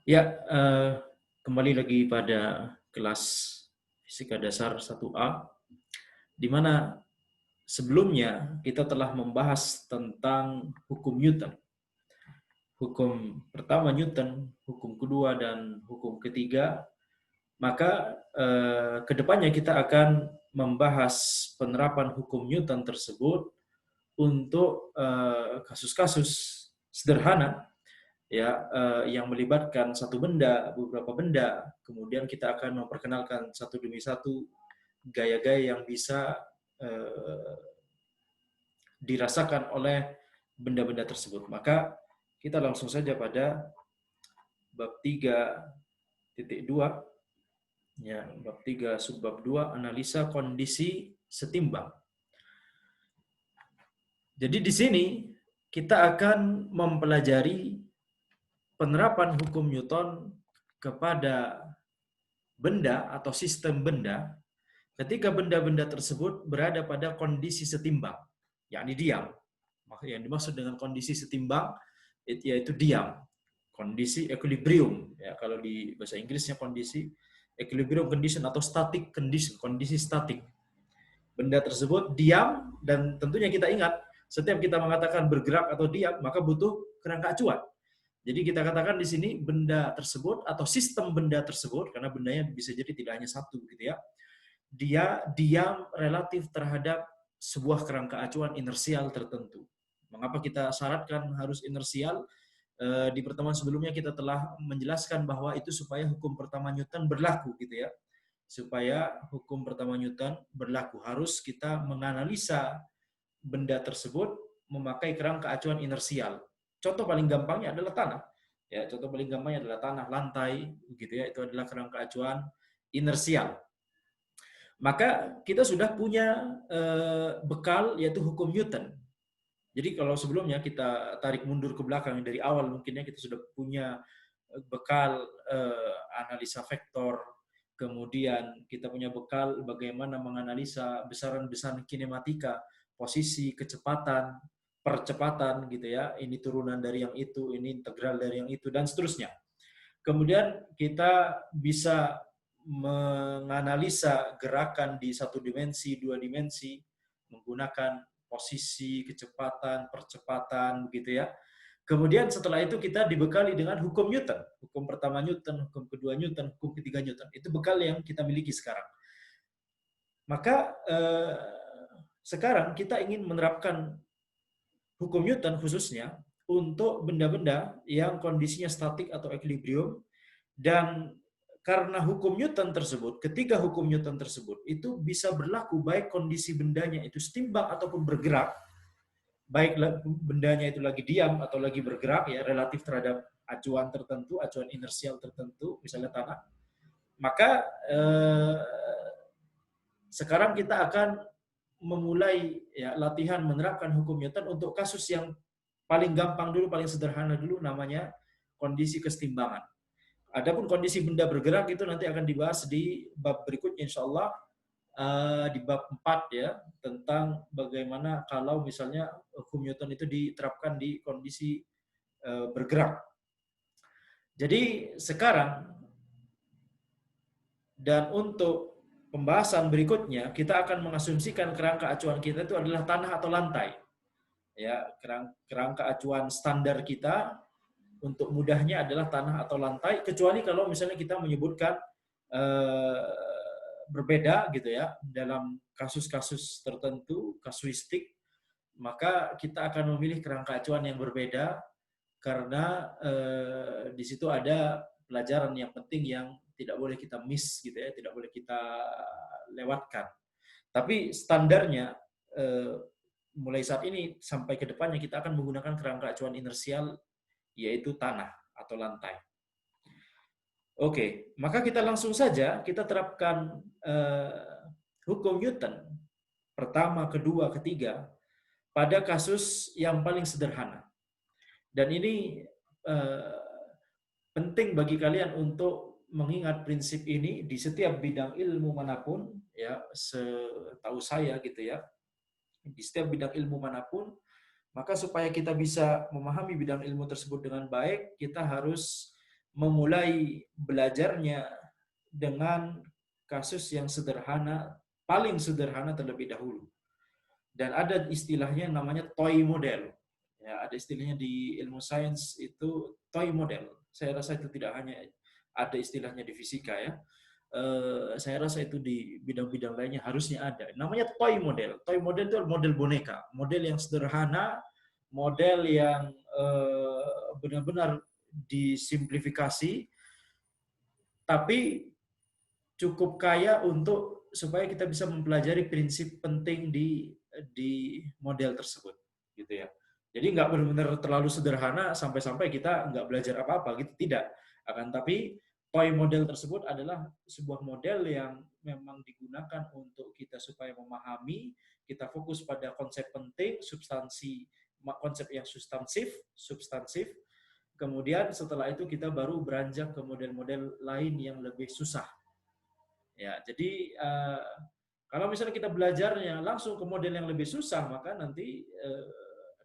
Ya, kembali lagi pada kelas Fisika Dasar 1A, di mana sebelumnya kita telah membahas tentang hukum Newton. Hukum pertama Newton, hukum kedua, dan hukum ketiga. Maka kedepannya kita akan membahas penerapan hukum Newton tersebut untuk kasus-kasus sederhana ya yang melibatkan satu benda, beberapa benda, kemudian kita akan memperkenalkan satu demi satu gaya-gaya yang bisa eh, dirasakan oleh benda-benda tersebut. Maka kita langsung saja pada bab 3.2 ya, bab 3 subbab 2 analisa kondisi setimbang. Jadi di sini kita akan mempelajari penerapan hukum Newton kepada benda atau sistem benda ketika benda-benda tersebut berada pada kondisi setimbang, yakni diam. Yang dimaksud dengan kondisi setimbang yaitu diam, kondisi equilibrium. Ya, kalau di bahasa Inggrisnya kondisi equilibrium condition atau static condition, kondisi statik. Benda tersebut diam, dan tentunya kita ingat setiap kita mengatakan bergerak atau diam maka butuh kerangka acuan. Jadi kita katakan di sini benda tersebut atau sistem benda tersebut, karena bendanya bisa jadi tidak hanya satu gitu ya, dia diam relatif terhadap sebuah kerangka acuan inersial tertentu. Mengapa kita syaratkan harus inersial? Di pertemuan sebelumnya kita telah menjelaskan bahwa itu supaya hukum pertama Newton berlaku gitu ya. Supaya hukum pertama Newton berlaku harus kita menganalisa benda tersebut memakai kerangka acuan inersial. Contoh paling gampangnya adalah tanah. Ya, contoh paling gampangnya adalah tanah, lantai gitu ya. Itu adalah kerangka acuan inersial. Maka kita sudah punya bekal yaitu hukum Newton. Jadi kalau sebelumnya kita tarik mundur ke belakang dari awal mungkinnya kita sudah punya bekal analisa vektor, kemudian kita punya bekal bagaimana menganalisa besaran-besaran kinematika, posisi, kecepatan, percepatan gitu ya, ini turunan dari yang itu, ini integral dari yang itu, dan seterusnya. Kemudian kita bisa menganalisa gerakan di satu dimensi, dua dimensi, menggunakan posisi, kecepatan, percepatan, begitu ya. Kemudian setelah itu kita dibekali dengan hukum Newton. Hukum pertama Newton, hukum kedua Newton, hukum ketiga Newton. Itu bekal yang kita miliki sekarang. Maka sekarang kita ingin menerapkan hukum Newton khususnya untuk benda-benda yang kondisinya statik atau equilibrium, dan karena hukum Newton tersebut, ketiga hukum Newton tersebut itu bisa berlaku baik kondisi bendanya itu setimbang ataupun bergerak, baik bendanya itu lagi diam atau lagi bergerak ya, relatif terhadap acuan tertentu, acuan inersial tertentu, misalnya tanah. Maka sekarang kita akan memulai ya latihan menerapkan hukum Newton untuk kasus yang paling gampang dulu, paling sederhana dulu, namanya kondisi kesetimbangan. Adapun kondisi benda bergerak itu nanti akan dibahas di bab berikutnya insya Allah, di bab 4 ya, tentang bagaimana kalau misalnya hukum Newton itu diterapkan di kondisi bergerak. Jadi sekarang dan untuk pembahasan berikutnya kita akan mengasumsikan kerangka acuan kita itu adalah tanah atau lantai. Ya, kerangka acuan standar kita untuk mudahnya adalah tanah atau lantai, kecuali kalau misalnya kita menyebutkan berbeda gitu ya dalam kasus-kasus tertentu, kasuistik, maka kita akan memilih kerangka acuan yang berbeda karena di situ ada pelajaran yang penting yang tidak boleh kita miss gitu ya, tidak boleh kita lewatkan. Tapi standarnya mulai saat ini sampai ke depannya kita akan menggunakan kerangka acuan inersial yaitu tanah atau lantai. Oke, maka kita langsung saja kita terapkan hukum Newton pertama, kedua, ketiga pada kasus yang paling sederhana. Dan ini penting bagi kalian untuk mengingat prinsip ini di setiap bidang ilmu manapun ya, setahu saya gitu ya. Di setiap bidang ilmu manapun, maka supaya kita bisa memahami bidang ilmu tersebut dengan baik, kita harus memulai belajarnya dengan kasus yang sederhana, paling sederhana terlebih dahulu. Dan ada istilahnya namanya toy model. Ya, ada istilahnya di ilmu sains itu toy model. Saya rasa itu tidak hanya ada istilahnya di fisika ya. Saya rasa itu di bidang-bidang lainnya harusnya ada. Namanya toy model. Toy model itu model boneka, model yang sederhana, model yang benar-benar disimplifikasi, tapi cukup kaya untuk supaya kita bisa mempelajari prinsip penting di model tersebut, gitu ya. Jadi nggak benar-benar terlalu sederhana sampai-sampai kita nggak belajar apa-apa gitu, tidak. Akan tapi toy model tersebut adalah sebuah model yang memang digunakan untuk kita supaya memahami, kita fokus pada konsep penting, substansi, konsep yang substansif. Kemudian setelah itu kita baru beranjak ke model-model lain yang lebih susah. Ya, jadi kalau misalnya kita belajarnya langsung ke model yang lebih susah, maka nanti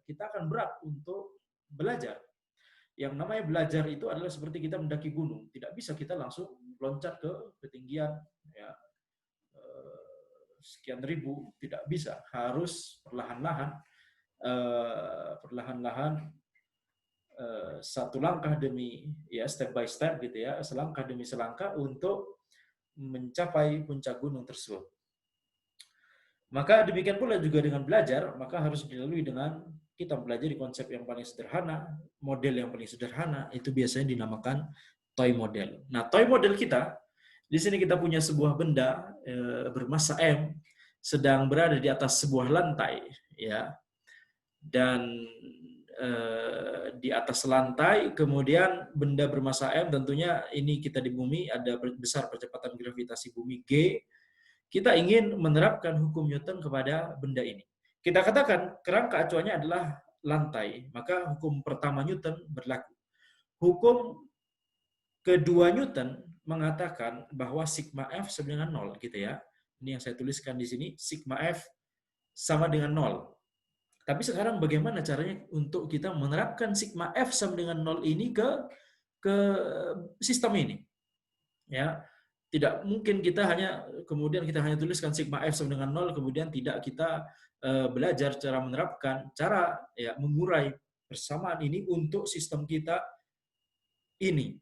kita akan berat untuk belajar. Yang namanya belajar itu adalah seperti kita mendaki gunung. Tidak bisa kita langsung loncat ke ketinggian ya, sekian ribu, tidak bisa. Harus perlahan-lahan satu langkah demi ya step by step gitu ya, selangkah demi selangkah untuk mencapai puncak gunung tersebut. Maka demikian pula juga dengan belajar, maka harus dilalui dengan kita belajar di konsep yang paling sederhana, model yang paling sederhana, itu biasanya dinamakan toy model. Nah, toy model kita, di sini kita punya sebuah benda bermassa M, sedang berada di atas sebuah lantai, ya, dan di atas lantai, kemudian benda bermassa M, tentunya ini kita di bumi, ada besar percepatan gravitasi bumi G, kita ingin menerapkan hukum Newton kepada benda ini. Kita katakan kerangka acuannya adalah lantai, maka hukum pertama Newton berlaku. Hukum kedua Newton mengatakan bahwa sigma F sama dengan 0 gitu ya. Ini yang saya tuliskan di sini, sigma F sama dengan 0. Tapi sekarang bagaimana caranya untuk kita menerapkan sigma F sama dengan 0 ini ke sistem ini? Ya, tidak mungkin kita kemudian kita hanya tuliskan sigma F sama dengan 0, kemudian tidak kita belajar cara menerapkan, cara ya mengurai persamaan ini untuk sistem kita ini.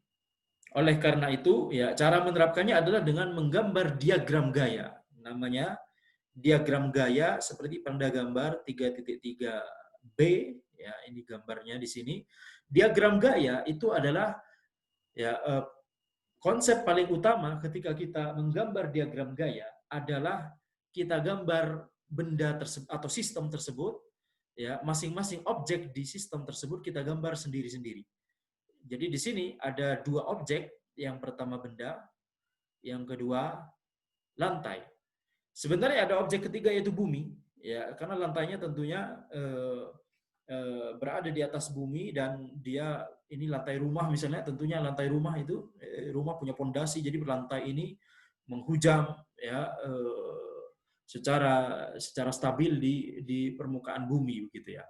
Oleh karena itu, ya cara menerapkannya adalah dengan menggambar diagram gaya. Namanya diagram gaya seperti pada gambar 3.3b, ya ini gambarnya di sini. Diagram gaya itu adalah ya konsep paling utama ketika kita menggambar diagram gaya adalah kita gambar benda tersebut atau sistem tersebut, ya masing-masing objek di sistem tersebut kita gambar sendiri-sendiri. Jadi di sini ada dua objek, yang pertama benda, yang kedua lantai. Sebenarnya ada objek ketiga yaitu bumi, ya karena lantainya tentunya berada di atas bumi dan dia ini lantai rumah misalnya, tentunya lantai rumah itu rumah punya pondasi, jadi lantai ini menghujam ya secara stabil di permukaan bumi begitu ya.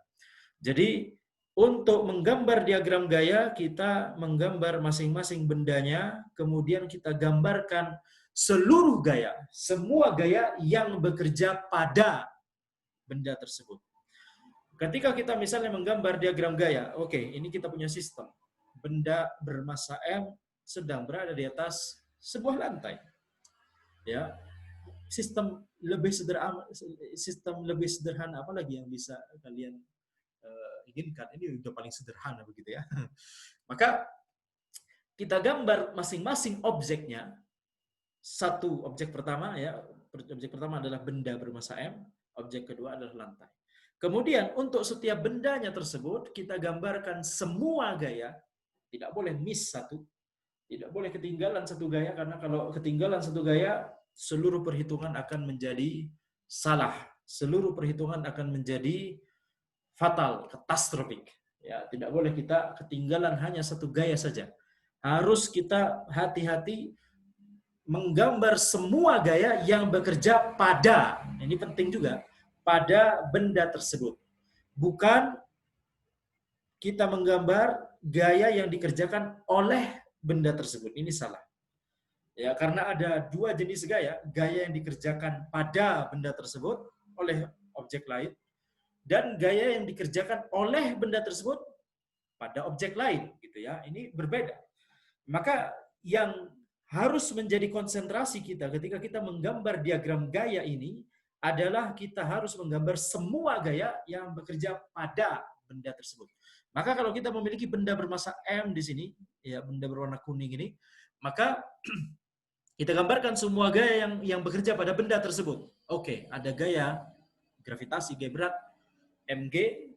Jadi untuk menggambar diagram gaya, kita menggambar masing-masing bendanya, kemudian kita gambarkan seluruh gaya, semua gaya yang bekerja pada benda tersebut. Ketika kita misalnya menggambar diagram gaya, oke, ini kita punya sistem. Benda bermassa M sedang berada di atas sebuah lantai. Ya. Sistem lebih sederhana apa lagi yang bisa kalian inginkan? Ini udah paling sederhana begitu ya. Maka kita gambar masing-masing objeknya. Satu objek pertama ya, objek pertama adalah benda bermassa M, objek kedua adalah lantai. Kemudian untuk setiap bendanya tersebut kita gambarkan semua gaya, tidak boleh miss satu, tidak boleh ketinggalan satu gaya, karena kalau ketinggalan satu gaya seluruh perhitungan akan menjadi salah, seluruh perhitungan akan menjadi fatal, katastrofik. Ya, tidak boleh kita ketinggalan hanya satu gaya saja. Harus kita hati-hati menggambar semua gaya yang bekerja pada, ini penting juga, pada benda tersebut. Bukan kita menggambar gaya yang dikerjakan oleh benda tersebut. Ini salah. Ya, karena ada dua jenis gaya, gaya yang dikerjakan pada benda tersebut oleh objek lain dan gaya yang dikerjakan oleh benda tersebut pada objek lain, gitu ya. Ini berbeda. Maka yang harus menjadi konsentrasi kita ketika kita menggambar diagram gaya ini adalah kita harus menggambar semua gaya yang bekerja pada benda tersebut. Maka kalau kita memiliki benda bermassa M di sini, ya benda berwarna kuning ini, maka kita gambarkan semua gaya yang bekerja pada benda tersebut. Oke, ada gaya gravitasi, gaya berat, mg,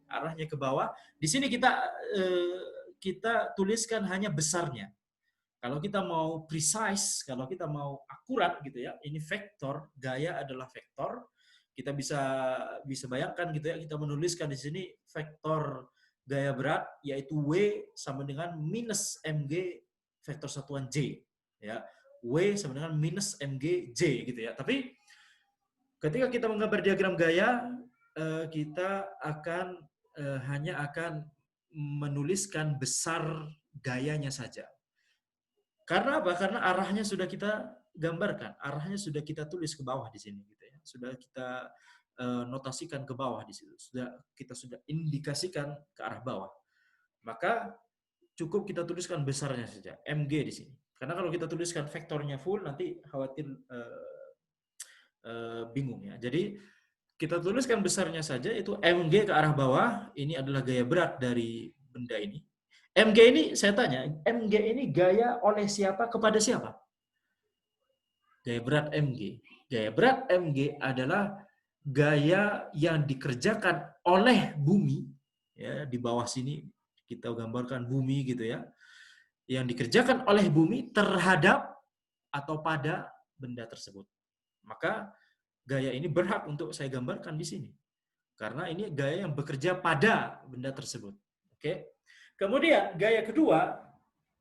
arahnya ke bawah. Di sini kita tuliskan hanya besarnya. Kalau kita mau precise, kalau kita mau akurat gitu ya, ini vektor, gaya adalah vektor. Kita bisa bayangkan gitu ya, kita menuliskan di sini vektor gaya berat yaitu W sama dengan minus mg vektor satuan J, ya. W sama dengan minus mg J gitu ya. Tapi ketika kita menggambar diagram gaya, kita hanya akan menuliskan besar gayanya saja. Karena apa? Karena arahnya sudah kita gambarkan, arahnya sudah kita tulis ke bawah di sini, gitu ya. Sudah kita notasikan ke bawah di situ. Kita sudah indikasikan ke arah bawah. Maka cukup kita tuliskan besarnya saja, mg di sini. Karena kalau kita tuliskan vektornya full, nanti khawatir bingung ya. Jadi kita tuliskan besarnya saja, itu mg ke arah bawah. Ini adalah gaya berat dari benda ini. Mg ini, saya tanya, Mg ini gaya oleh siapa kepada siapa? Gaya berat Mg. Gaya berat Mg adalah gaya yang dikerjakan oleh bumi. Ya, di bawah sini kita gambarkan bumi gitu ya. Yang dikerjakan oleh bumi terhadap atau pada benda tersebut. Maka gaya ini berhak untuk saya gambarkan di sini. Karena ini gaya yang bekerja pada benda tersebut. Oke. Kemudian gaya kedua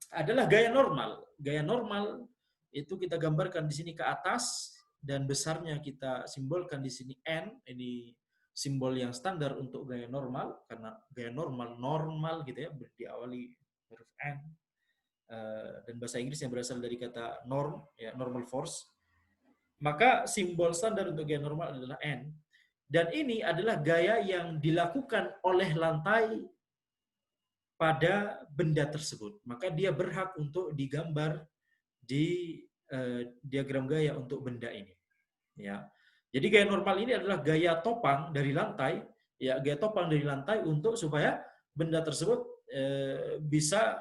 adalah gaya normal. Gaya normal itu kita gambarkan di sini ke atas dan besarnya kita simbolkan di sini N. Ini simbol yang standar untuk gaya normal karena gaya normal gitu ya, diawali huruf N. Dan bahasa Inggris yang berasal dari kata norm, ya, normal force. Maka simbol standar untuk gaya normal adalah N. Dan ini adalah gaya yang dilakukan oleh lantai pada benda tersebut. Maka dia berhak untuk digambar di diagram gaya untuk benda ini. Ya. Jadi gaya normal ini adalah gaya topang dari lantai, ya, gaya topang dari lantai untuk supaya benda tersebut bisa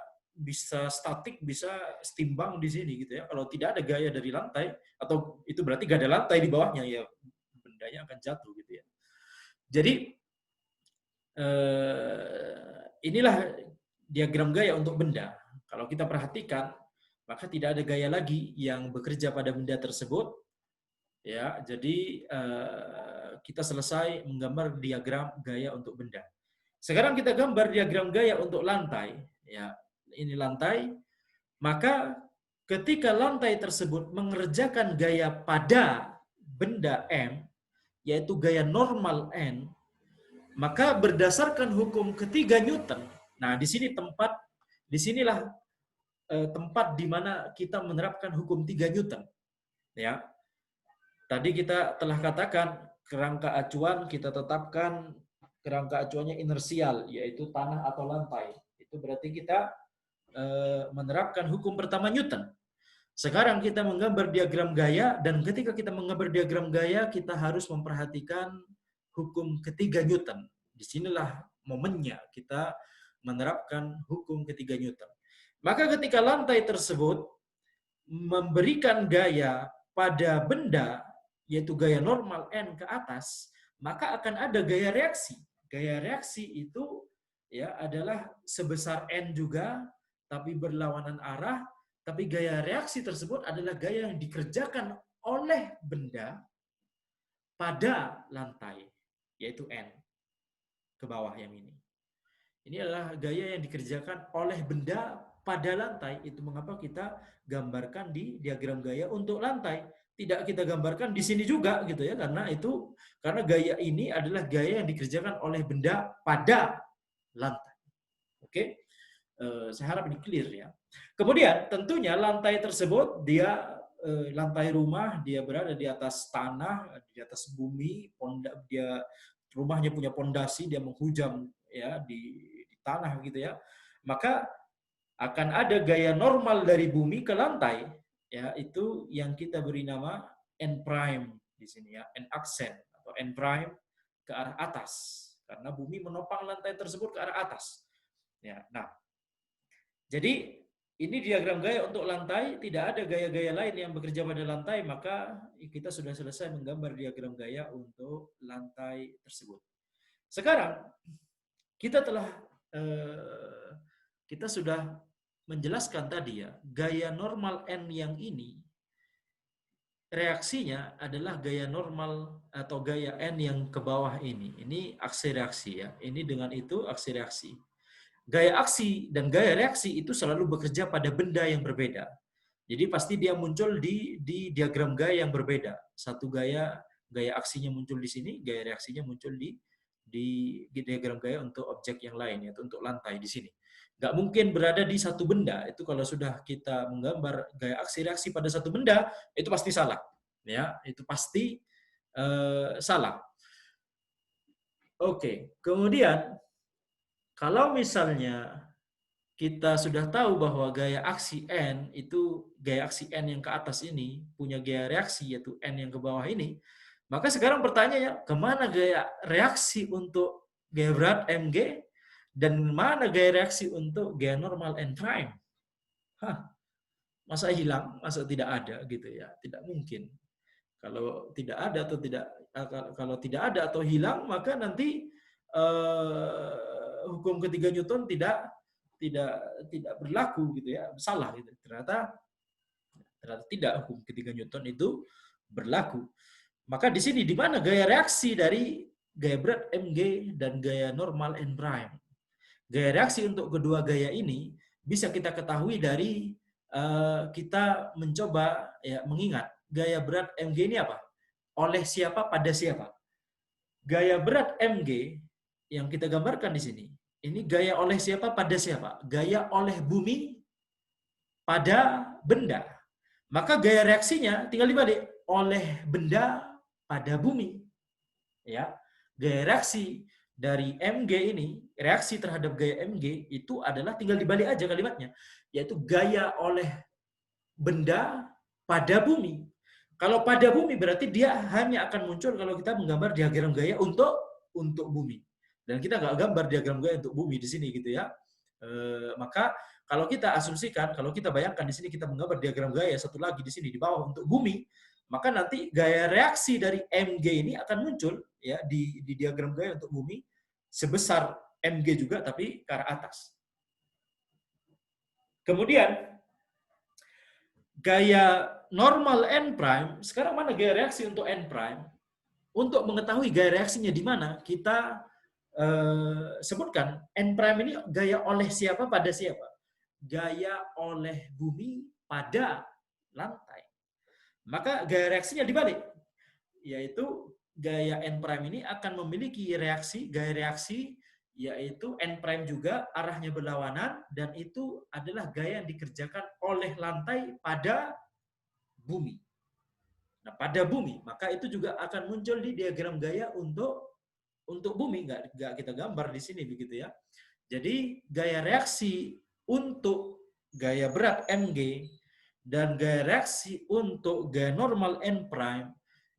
statik, bisa setimbang di sini gitu ya. Kalau tidak ada gaya dari lantai, atau itu berarti gak ada lantai di bawahnya, ya bendanya akan jatuh gitu ya. Jadi inilah diagram gaya untuk benda. Kalau kita perhatikan, maka tidak ada gaya lagi yang bekerja pada benda tersebut. Ya, jadi kita selesai menggambar diagram gaya untuk benda. Sekarang kita gambar diagram gaya untuk lantai. Ya, ini lantai. Maka ketika lantai tersebut mengerjakan gaya pada benda M, yaitu gaya normal N, maka berdasarkan hukum ketiga Newton, nah disinilah tempat di mana kita menerapkan hukum 3 Newton. Ya, tadi kita telah katakan kerangka acuan kita tetapkan kerangka acuannya inersial, yaitu tanah atau lantai. Itu berarti kita menerapkan hukum pertama Newton. Sekarang kita menggambar diagram gaya, dan ketika kita menggambar diagram gaya, kita harus memperhatikan hukum ketiga Newton. Disinilah momennya kita menerapkan hukum ketiga Newton. Maka ketika lantai tersebut memberikan gaya pada benda, yaitu gaya normal N ke atas, maka akan ada gaya reaksi. Gaya reaksi itu ya adalah sebesar N juga, tapi berlawanan arah. Tapi gaya reaksi tersebut adalah gaya yang dikerjakan oleh benda pada lantai, yaitu N ke bawah yang ini. Ini adalah gaya yang dikerjakan oleh benda pada lantai. Itu mengapa kita gambarkan di diagram gaya untuk lantai. Tidak kita gambarkan di sini juga gitu ya, karena gaya ini adalah gaya yang dikerjakan oleh benda pada lantai. Oke? Saya harap ini clear ya. Kemudian tentunya lantai tersebut dia lantai rumah dia berada di atas tanah, di atas bumi, dia rumahnya punya pondasi, dia menghujam ya di tanah gitu ya. Maka akan ada gaya normal dari bumi ke lantai, ya itu yang kita beri nama n prime di sini ya, n aksen atau n prime ke arah atas, karena bumi menopang lantai tersebut ke arah atas. Ya, nah, jadi ini diagram gaya untuk lantai, tidak ada gaya-gaya lain yang bekerja pada lantai, maka kita sudah selesai menggambar diagram gaya untuk lantai tersebut. Sekarang kita telah kita sudah menjelaskan tadi ya, gaya normal N yang ini reaksinya adalah gaya normal atau gaya N yang ke bawah ini. Ini aksi reaksi ya. Ini dengan itu aksi reaksi. Gaya aksi dan gaya reaksi itu selalu bekerja pada benda yang berbeda. Jadi pasti dia muncul di diagram gaya yang berbeda. Satu gaya aksinya muncul di sini, gaya reaksinya muncul di diagram gaya untuk objek yang lain, yaitu untuk lantai di sini. Nggak mungkin berada di satu benda. Itu kalau sudah kita menggambar gaya aksi reaksi pada satu benda, itu pasti salah. Ya, itu pasti salah. Oke, kemudian kalau misalnya kita sudah tahu bahwa gaya aksi N itu gaya aksi N yang ke atas ini punya gaya reaksi yaitu N yang ke bawah ini, maka sekarang pertanyaannya kemana gaya reaksi untuk gaya berat Mg dan mana gaya reaksi untuk gaya normal N prime? Hah, masa hilang? Masa tidak ada gitu ya? Tidak mungkin. Kalau tidak ada atau hilang maka nanti hukum ketiga Newton tidak berlaku gitu ya, salah gitu. Ternyata tidak, hukum ketiga Newton itu berlaku. Maka di sini di mana gaya reaksi dari gaya berat Mg dan gaya normal N prime? Gaya reaksi untuk kedua gaya ini bisa kita ketahui dari kita mencoba ya mengingat gaya berat Mg ini apa? Oleh siapa pada siapa? Gaya berat Mg yang kita gambarkan di sini, ini gaya oleh siapa pada siapa? Gaya oleh bumi pada benda. Maka gaya reaksinya tinggal dibalik, oleh benda pada bumi. Ya. Gaya reaksi dari Mg ini, reaksi terhadap gaya Mg itu adalah tinggal dibalik aja kalimatnya, yaitu gaya oleh benda pada bumi. Kalau pada bumi berarti dia hanya akan muncul kalau kita menggambar diagram gaya untuk bumi. Dan kita nggak gambar diagram gaya untuk bumi di sini gitu ya. Maka kalau kita asumsikan, kalau kita bayangkan di sini kita menggambar diagram gaya satu lagi di sini di bawah untuk bumi, maka nanti gaya reaksi dari Mg ini akan muncul ya di diagram gaya untuk bumi sebesar Mg juga tapi ke arah atas. Kemudian gaya normal N prime, sekarang mana gaya reaksi untuk N prime? Untuk mengetahui gaya reaksinya di mana, kita sebutkan N prime ini gaya oleh siapa pada siapa? Gaya oleh bumi pada lantai. Maka gaya reaksinya dibalik, yaitu gaya N prime ini akan memiliki gaya reaksi yaitu N prime juga arahnya berlawanan dan itu adalah gaya yang dikerjakan oleh lantai pada bumi. Nah, pada bumi, maka itu juga akan muncul di diagram gaya untuk bumi, nggak kita gambar di sini begitu ya. Jadi gaya reaksi untuk gaya berat Mg dan gaya reaksi untuk gaya normal N prime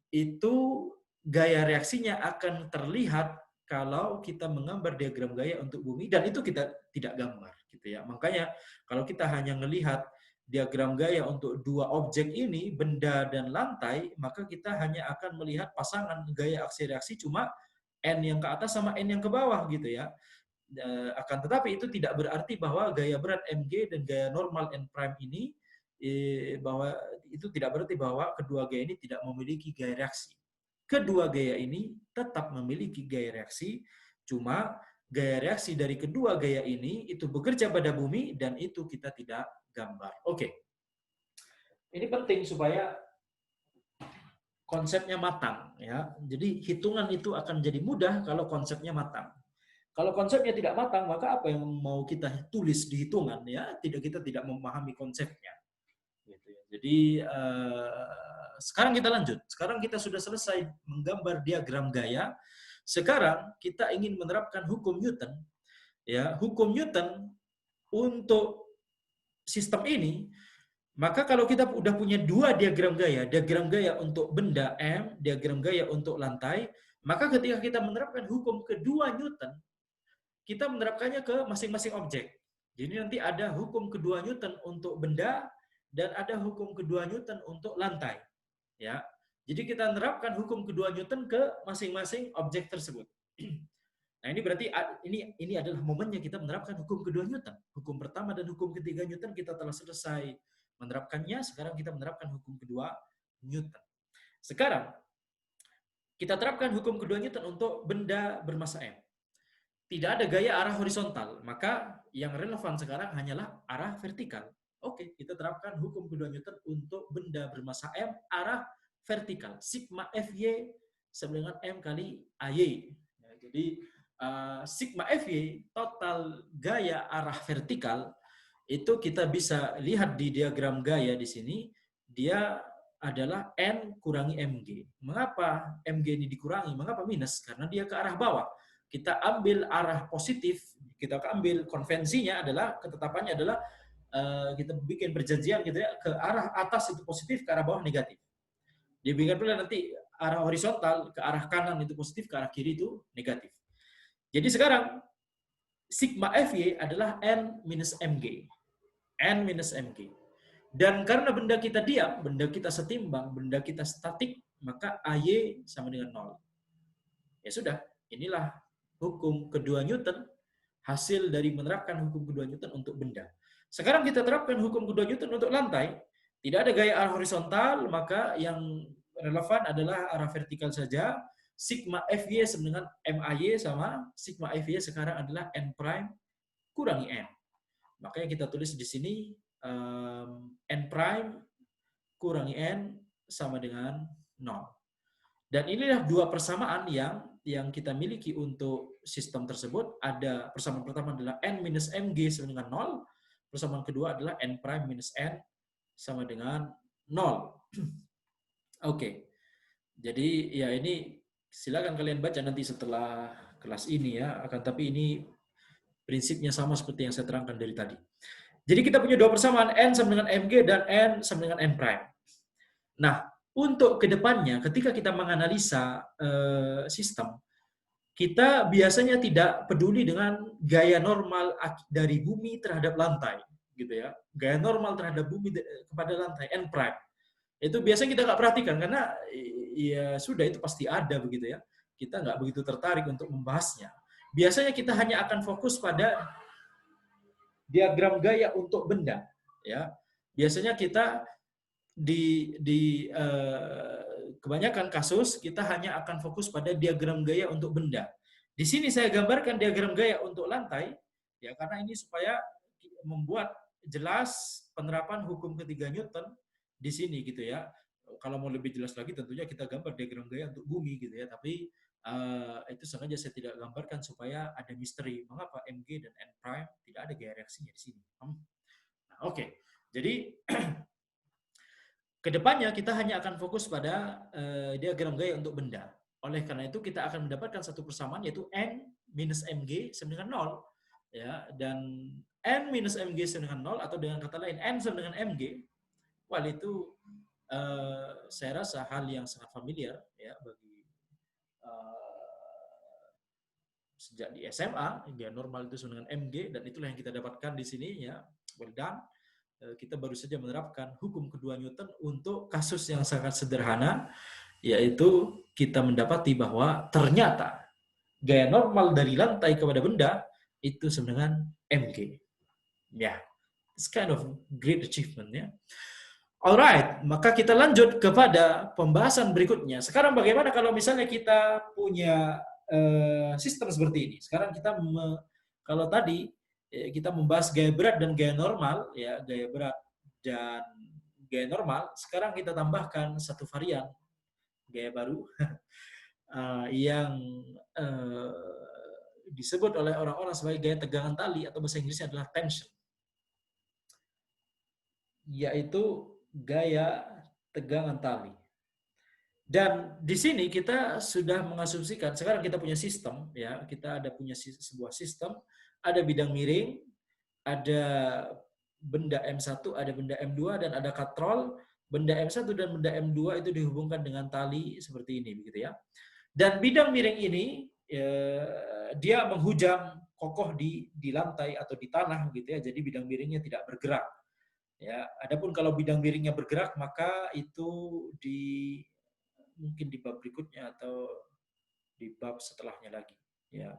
itu gaya reaksinya akan terlihat kalau kita menggambar diagram gaya untuk bumi dan itu kita tidak gambar gitu ya. Makanya kalau kita hanya melihat diagram gaya untuk dua objek ini, benda dan lantai, maka kita hanya akan melihat pasangan gaya aksi reaksi cuma N yang ke atas sama N yang ke bawah gitu ya. Akan tetapi itu tidak berarti bahwa gaya berat Mg dan gaya normal N prime ini bahwa itu tidak berarti bahwa kedua gaya ini tidak memiliki gaya reaksi. Kedua gaya ini tetap memiliki gaya reaksi, cuma gaya reaksi dari kedua gaya ini itu bekerja pada bumi dan itu kita tidak gambar. Oke. Ini penting supaya konsepnya matang ya. Jadi hitungan itu akan jadi mudah kalau konsepnya matang. Kalau konsepnya tidak matang, maka apa yang mau kita tulis di hitungan ya? Kita tidak memahami konsepnya. Gitu ya. Jadi sekarang kita lanjut. Sekarang kita sudah selesai menggambar diagram gaya. Sekarang kita ingin menerapkan hukum Newton. Ya, hukum Newton untuk sistem ini. Maka kalau kita udah punya dua diagram gaya untuk benda M, diagram gaya untuk lantai, maka ketika kita menerapkan hukum kedua Newton, kita menerapkannya ke masing-masing objek. Jadi nanti ada hukum kedua Newton untuk benda dan ada hukum kedua Newton untuk lantai. Ya. Jadi kita menerapkan hukum kedua Newton ke masing-masing objek tersebut. Nah, ini berarti ini adalah momennya kita menerapkan hukum kedua Newton. Hukum pertama dan hukum ketiga Newton kita telah selesai menerapkannya, sekarang kita menerapkan hukum kedua Newton. Sekarang kita terapkan hukum kedua Newton untuk benda bermassa M. Tidak ada gaya arah horizontal, maka yang relevan sekarang hanyalah arah vertikal. Oke, kita terapkan hukum kedua Newton untuk benda bermassa M arah vertikal. Sigma Fy sama dengan M kali AY. Ya, jadi sigma Fy total gaya arah vertikal itu kita bisa lihat di diagram gaya di sini, dia adalah N kurangi Mg. Mengapa Mg ini dikurangi? Mengapa minus? Karena dia ke arah bawah. Kita ambil arah positif, kita ambil konvensinya adalah, ketetapannya adalah kita bikin perjanjian gitu ya, ke arah atas itu positif, ke arah bawah negatif. Dibikin pula nanti arah horizontal, ke arah kanan itu positif, ke arah kiri itu negatif. Jadi sekarang sigma Fy adalah N minus Mg. N minus Mg. Dan karena benda kita diam, benda kita setimbang, benda kita statik, maka AY sama dengan 0. Ya sudah, inilah hukum kedua Newton, hasil dari menerapkan hukum kedua Newton untuk benda. Sekarang kita terapkan hukum kedua Newton untuk lantai. Tidak ada gaya arah horizontal, maka yang relevan adalah arah vertikal saja. Sigma Fy sama dengan MAY sama sigma Fy sekarang adalah N prime kurangi N. Makanya kita tulis di sini N prime kurangi N sama dengan 0. Dan inilah dua persamaan yang kita miliki untuk sistem tersebut. Ada persamaan pertama adalah N minus Mg sama dengan 0. Persamaan kedua adalah N prime minus N sama dengan 0. Oke. Jadi ya ini silakan kalian baca nanti setelah kelas ini ya. Akan tapi ini prinsipnya sama seperti yang saya terangkan dari tadi. Jadi kita punya dua persamaan, N sama dengan Mg dan N sama dengan N prime. Nah, untuk kedepannya ketika kita menganalisa sistem, kita biasanya tidak peduli dengan gaya normal dari bumi terhadap lantai, gitu ya. Gaya normal terhadap bumi kepada lantai N prime. Itu biasanya kita nggak perhatikan karena ya sudah itu pasti ada begitu ya. Kita nggak begitu tertarik untuk membahasnya. Biasanya kita hanya akan fokus pada diagram gaya untuk benda, ya. Biasanya kita di kebanyakan kasus kita hanya akan fokus pada diagram gaya untuk benda. Di sini saya gambarkan diagram gaya untuk lantai, ya karena ini supaya membuat jelas penerapan hukum ketiga Newton di sini gitu ya. Kalau mau lebih jelas lagi tentunya kita gambar diagram gaya untuk bumi gitu ya, tapi itu sengaja saya tidak gambarkan supaya ada misteri mengapa Mg dan N prime tidak ada gaya reaksinya di sini. Nah, oke. Jadi kedepannya kita hanya akan fokus pada diagram gaya untuk benda. Oleh karena itu kita akan mendapatkan satu persamaan yaitu N minus Mg sama dengan 0. Ya, dan N minus Mg sama dengan 0 atau dengan kata lain N sama dengan Mg. Wal itu saya rasa hal yang sangat familiar ya bagi sejak di SMA, gaya normal itu sama dengan Mg dan itulah yang kita dapatkan di sini ya. Well done. Kita baru saja menerapkan hukum kedua Newton untuk kasus yang sangat sederhana, yaitu kita mendapati bahwa ternyata gaya normal dari lantai kepada benda itu sama dengan Mg. Ya, it's kind of great achievement ya. Alright, maka kita lanjut kepada pembahasan berikutnya. Sekarang bagaimana kalau misalnya kita punya sistem seperti ini? Sekarang kita kalau tadi kita membahas gaya berat dan gaya normal, ya gaya berat dan gaya normal. Sekarang kita tambahkan satu varian gaya baru yang disebut oleh orang-orang sebagai gaya tegangan tali atau bahasa Inggrisnya adalah tension, yaitu gaya tegangan tali. Dan di sini kita sudah mengasumsikan, sekarang kita punya sistem, ya, kita ada punya sebuah sistem, ada bidang miring, ada benda M1, ada benda M2, dan ada katrol. Benda M1 dan benda M2 itu dihubungkan dengan tali seperti ini, begitu ya. Dan bidang miring ini dia menghujam kokoh di lantai atau di tanah, gitu ya. Jadi bidang miringnya tidak bergerak. Ya, adapun kalau bidang miringnya bergerak, maka itu mungkin di bab berikutnya atau di bab setelahnya lagi, ya,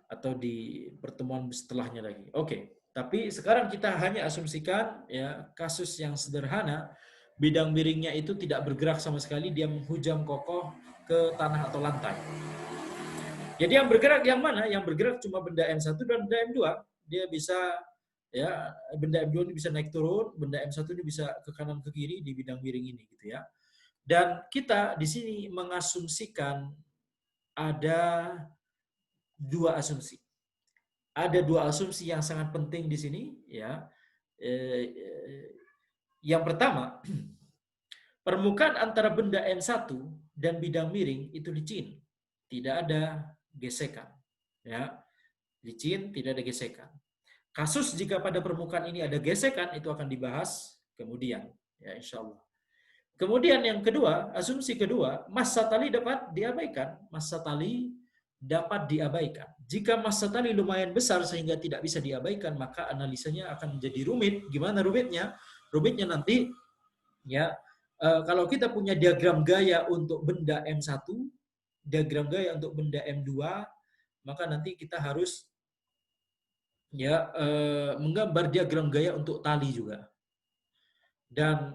atau di pertemuan setelahnya lagi. Oke, tapi sekarang kita hanya asumsikan, ya, kasus yang sederhana, bidang miringnya itu tidak bergerak sama sekali, dia menghujam kokoh ke tanah atau lantai. Jadi yang bergerak yang mana? Yang bergerak cuma benda M1 dan benda M2. Dia bisa, ya, benda M2 ini bisa naik turun, benda M1 ini bisa ke kanan ke kiri di bidang miring ini, gitu ya. Dan kita di sini mengasumsikan ada dua asumsi. Ada dua asumsi yang sangat penting di sini, ya. Yang pertama, permukaan antara benda M1 dan bidang miring itu licin. Tidak ada gesekan, ya. Licin, tidak ada gesekan. Kasus jika pada permukaan ini ada gesekan itu akan dibahas kemudian, ya, insya Allah. Kemudian yang kedua, asumsi kedua, massa tali dapat diabaikan. Massa tali dapat diabaikan. Jika massa tali lumayan besar sehingga tidak bisa diabaikan, maka analisanya akan menjadi rumit. Gimana rumitnya? Rumitnya nanti, ya, kalau kita punya diagram gaya untuk benda M1, diagram gaya untuk benda M2, maka nanti kita harus, ya, menggambar diagram gaya untuk tali juga. Dan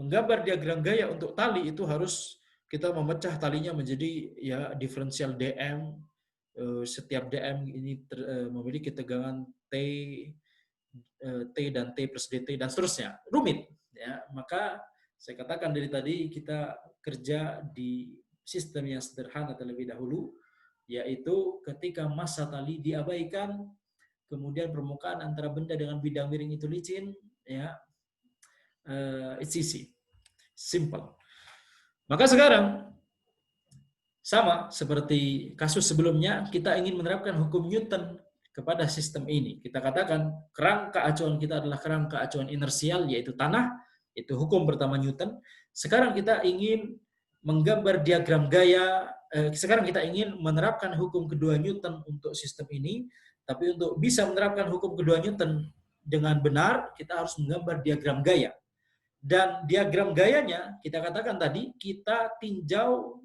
menggambar diagram gaya untuk tali itu harus kita memecah talinya menjadi, ya, diferensial DM. Setiap DM ini memiliki tegangan T dan T plus DT dan seterusnya. Rumit, ya. Maka saya katakan dari tadi kita kerja di sistem yang sederhana terlebih dahulu, yaitu ketika massa tali diabaikan, kemudian permukaan antara benda dengan bidang miring itu licin, ya, it's easy, simple. Maka sekarang sama seperti kasus sebelumnya, kita ingin menerapkan hukum Newton kepada sistem ini. Kita katakan kerangka acuan kita adalah kerangka acuan inersial, yaitu tanah, itu hukum pertama Newton. Sekarang kita ingin menggambar diagram gaya, sekarang kita ingin menerapkan hukum kedua Newton untuk sistem ini, tapi untuk bisa menerapkan hukum kedua Newton dengan benar, kita harus menggambar diagram gaya. Dan diagram gayanya, kita katakan tadi, kita tinjau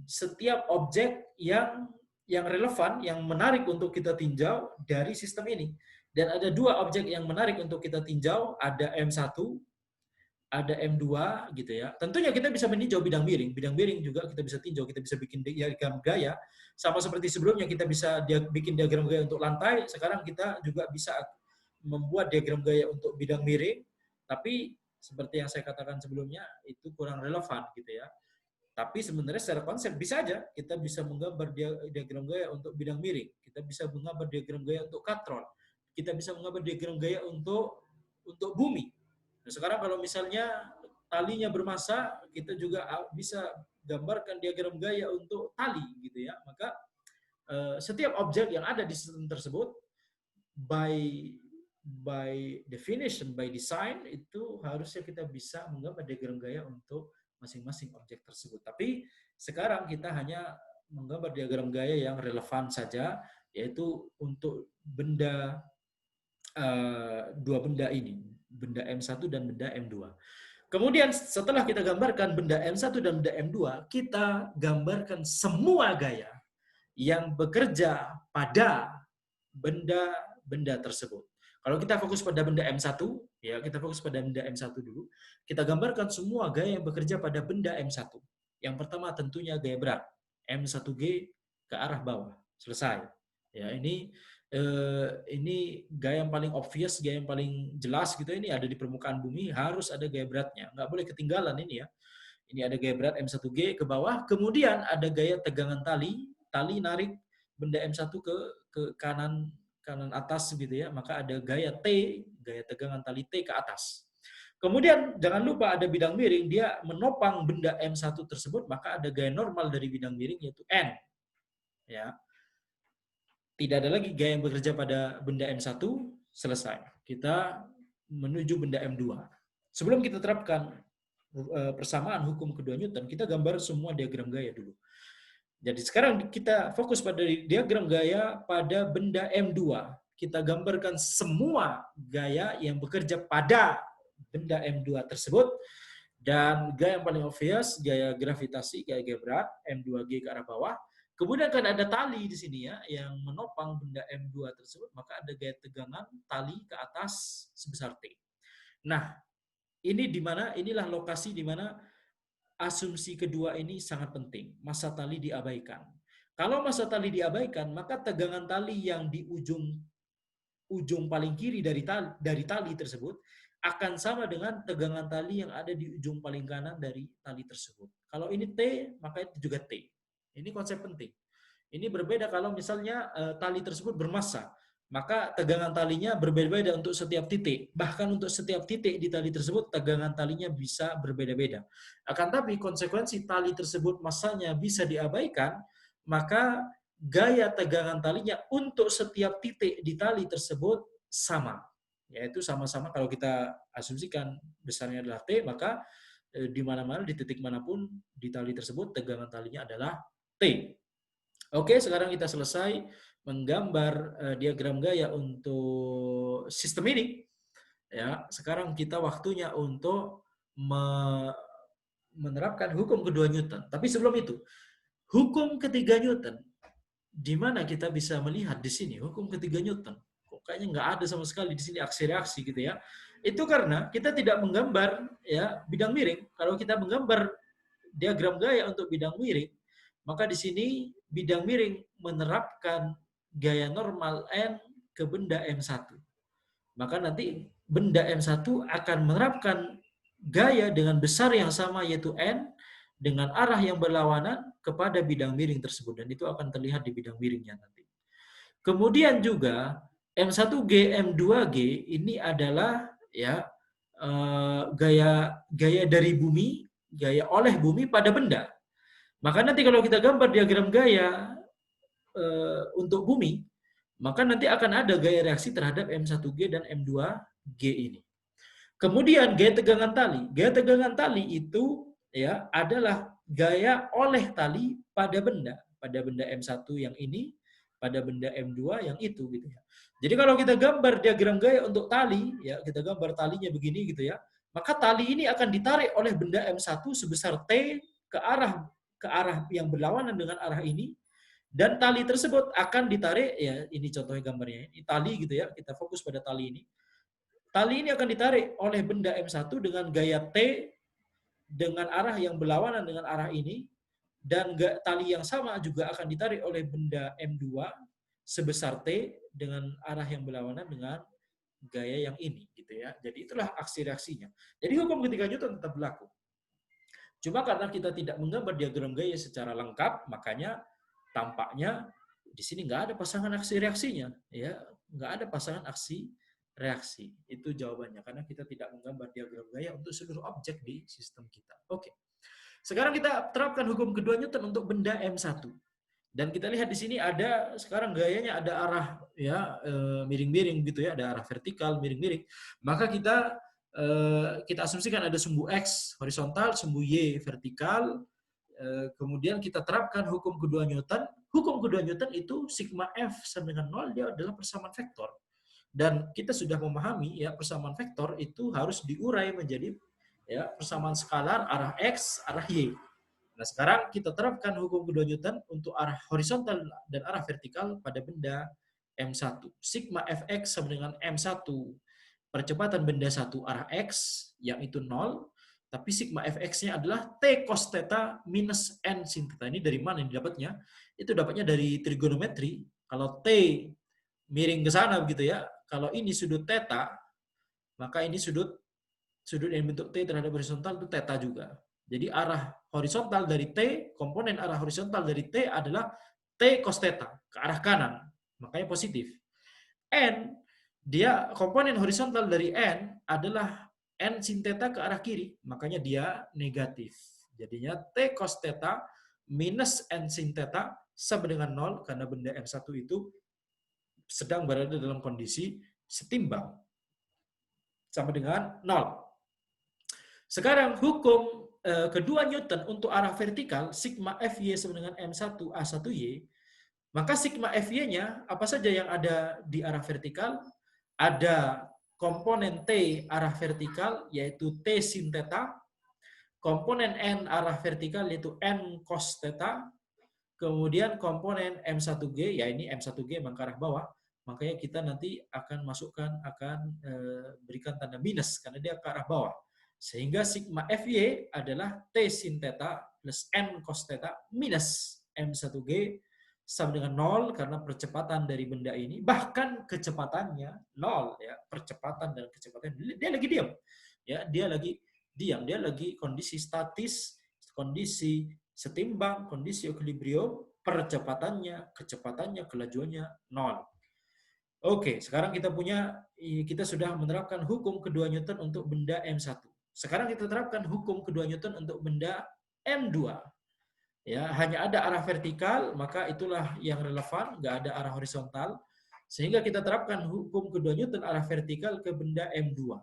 setiap objek yang relevan, yang menarik untuk kita tinjau dari sistem ini. Dan ada dua objek yang menarik untuk kita tinjau, ada M1, ada M2, gitu ya. Tentunya kita bisa meninjau bidang miring. Bidang miring juga kita bisa tinjau, kita bisa bikin diagram gaya. Sama seperti sebelumnya kita bisa bikin diagram gaya untuk lantai, sekarang kita juga bisa membuat diagram gaya untuk bidang miring, tapi seperti yang saya katakan sebelumnya, itu kurang relevan, gitu ya. Tapi sebenarnya secara konsep bisa aja kita bisa menggambar diagram gaya untuk bidang miring, kita bisa menggambar diagram gaya untuk katron, kita bisa menggambar diagram gaya untuk bumi. Nah, sekarang kalau misalnya talinya bermassa, kita juga bisa gambarkan diagram gaya untuk tali, gitu ya. Maka setiap objek yang ada di sistem tersebut, by definition, by design, itu harusnya kita bisa menggambar diagram gaya untuk masing-masing objek tersebut. Tapi sekarang kita hanya menggambar diagram gaya yang relevan saja, yaitu untuk benda, dua benda ini, benda M1 dan benda M2. Kemudian setelah kita gambarkan benda M1 dan benda M2, kita gambarkan semua gaya yang bekerja pada benda-benda tersebut. Kalau kita fokus pada benda M1, ya, kita fokus pada benda M1 dulu. Kita gambarkan semua gaya yang bekerja pada benda M1. Yang pertama tentunya gaya berat, M1G ke arah bawah. Selesai. Ya, ini gaya yang paling obvious, gaya yang paling jelas, gitu. Ini ada di permukaan bumi, harus ada gaya beratnya. Nggak boleh ketinggalan ini, ya. Ini ada gaya berat M1G ke bawah, kemudian ada gaya tegangan tali narik benda M1 ke kanan atas gitu ya, maka ada gaya T, gaya tegangan tali T ke atas. Kemudian jangan lupa ada bidang miring, dia menopang benda M1 tersebut, maka ada gaya normal dari bidang miring yaitu N. Ya. Tidak ada lagi gaya yang bekerja pada benda M1, selesai. Kita menuju benda M2. Sebelum kita terapkan persamaan hukum kedua Newton, kita gambar semua diagram gaya dulu. Jadi sekarang kita fokus pada diagram gaya pada benda M2. Kita gambarkan semua gaya yang bekerja pada benda M2 tersebut. Dan gaya yang paling obvious, gaya gravitasi, gaya berat, M2G ke arah bawah. Kemudian kan ada tali di sini ya, yang menopang benda M2 tersebut, maka ada gaya tegangan tali ke atas sebesar T. Nah, ini di mana? Inilah lokasi di mana asumsi kedua ini sangat penting. Massa tali diabaikan. Kalau massa tali diabaikan, maka tegangan tali yang di ujung paling kiri dari tali tersebut akan sama dengan tegangan tali yang ada di ujung paling kanan dari tali tersebut. Kalau ini T, maka itu juga T. Ini konsep penting. Ini berbeda kalau misalnya tali tersebut bermassa. Maka tegangan talinya berbeda-beda untuk setiap titik. Bahkan untuk setiap titik di tali tersebut, tegangan talinya bisa berbeda-beda. Akan tapi konsekuensi tali tersebut massanya bisa diabaikan, maka gaya tegangan talinya untuk setiap titik di tali tersebut sama. Yaitu sama-sama kalau kita asumsikan besarnya adalah T, maka di mana-mana, di titik manapun di tali tersebut, tegangan talinya adalah T. Oke, sekarang kita selesai menggambar diagram gaya untuk sistem ini. Ya, sekarang kita waktunya untuk menerapkan hukum kedua Newton. Tapi sebelum itu, hukum ketiga Newton, di mana kita bisa melihat di sini hukum ketiga Newton? Kok kayaknya nggak ada sama sekali di sini aksi reaksi gitu ya? Itu karena kita tidak menggambar ya bidang miring. Kalau kita menggambar diagram gaya untuk bidang miring, maka di sini bidang miring menerapkan gaya normal N ke benda M1. Maka nanti benda M1 akan menerapkan gaya dengan besar yang sama yaitu N dengan arah yang berlawanan kepada bidang miring tersebut. Dan itu akan terlihat di bidang miringnya nanti. Kemudian juga M1G, M2G ini adalah ya gaya dari bumi, gaya oleh bumi pada benda. Maka nanti kalau kita gambar diagram gaya untuk bumi, maka nanti akan ada gaya reaksi terhadap M1G dan M2G ini. Kemudian gaya tegangan tali. Gaya tegangan tali itu ya adalah gaya oleh tali pada benda M1 yang ini, pada benda M2 yang itu gitu ya. Jadi kalau kita gambar diagram gaya untuk tali, ya kita gambar talinya begini gitu ya, maka tali ini akan ditarik oleh benda M1 sebesar T ke arah yang berlawanan dengan arah ini, dan tali tersebut akan ditarik ya, ini contohnya gambarnya, ini tali gitu ya, kita fokus pada tali ini. Tali ini akan ditarik oleh benda M1 dengan gaya T dengan arah yang berlawanan dengan arah ini, dan tali yang sama juga akan ditarik oleh benda M2 sebesar T dengan arah yang berlawanan dengan gaya yang ini gitu ya. Jadi itulah aksi reaksinya. Jadi hukum ketiga Newton tetap berlaku. Cuma karena kita tidak menggambar diagram gaya secara lengkap, makanya tampaknya di sini nggak ada pasangan aksi reaksinya, ya nggak ada pasangan aksi reaksi. Itu jawabannya karena kita tidak menggambar diagram gaya untuk seluruh objek di sistem kita. Oke. Sekarang kita terapkan hukum kedua Newton untuk benda M1. Dan kita lihat di sini ada sekarang gayanya ada arah ya miring-miring gitu ya, ada arah vertikal, miring-miring. Maka kita asumsikan ada sumbu X horizontal, sumbu Y vertikal. Kemudian kita terapkan hukum kedua Newton. Hukum kedua Newton itu sigma F sama dengan 0, dia adalah persamaan vektor. Dan kita sudah memahami ya persamaan vektor itu harus diurai menjadi ya persamaan skalar arah X, arah Y. Nah, sekarang kita terapkan hukum kedua Newton untuk arah horizontal dan arah vertikal pada benda M1. Sigma Fx sama dengan M1 percepatan benda 1 arah X, yang itu 0, tapi sigma Fx-nya adalah T cos theta minus N sin theta. Ini dari mana didapatnya? Itu dapatnya dari trigonometri. Kalau T miring ke sana begitu ya, kalau ini sudut theta, maka ini sudut yang bentuk T terhadap horizontal itu theta juga. Jadi arah horizontal dari T, komponen arah horizontal dari T adalah T cos theta, ke arah kanan. Makanya positif. N, dia komponen horizontal dari N adalah N sin theta ke arah kiri. Makanya dia negatif. Jadinya T cos theta minus N sin theta sama dengan 0 karena benda M1 itu sedang berada dalam kondisi setimbang. Sama dengan 0. Sekarang hukum kedua Newton untuk arah vertikal, sigma Fy sama dengan M1 A1Y, maka sigma Fy-nya apa saja yang ada di arah vertikal? Ada komponen T arah vertikal, yaitu T sin theta, komponen N arah vertikal, yaitu N cos theta, kemudian komponen M1G, ya ini M1G memang ke arah bawah, makanya kita nanti akan masukkan, akan berikan tanda minus, karena dia ke arah bawah. Sehingga sigma Fy adalah T sin theta plus N cos theta minus M1G sama dengan 0 karena percepatan dari benda ini, bahkan kecepatannya 0 ya, percepatan dan kecepatan dia lagi diam. Ya, dia lagi kondisi statis, kondisi setimbang, kondisi equilibrium, percepatannya, kecepatannya, kelajuannya 0. Oke, sekarang kita sudah menerapkan hukum kedua Newton untuk benda M1. Sekarang kita terapkan hukum kedua Newton untuk benda M2. Ya, hanya ada arah vertikal, maka itulah yang relevan, nggak ada arah horizontal. Sehingga kita terapkan hukum kedua Newton arah vertikal ke benda M2.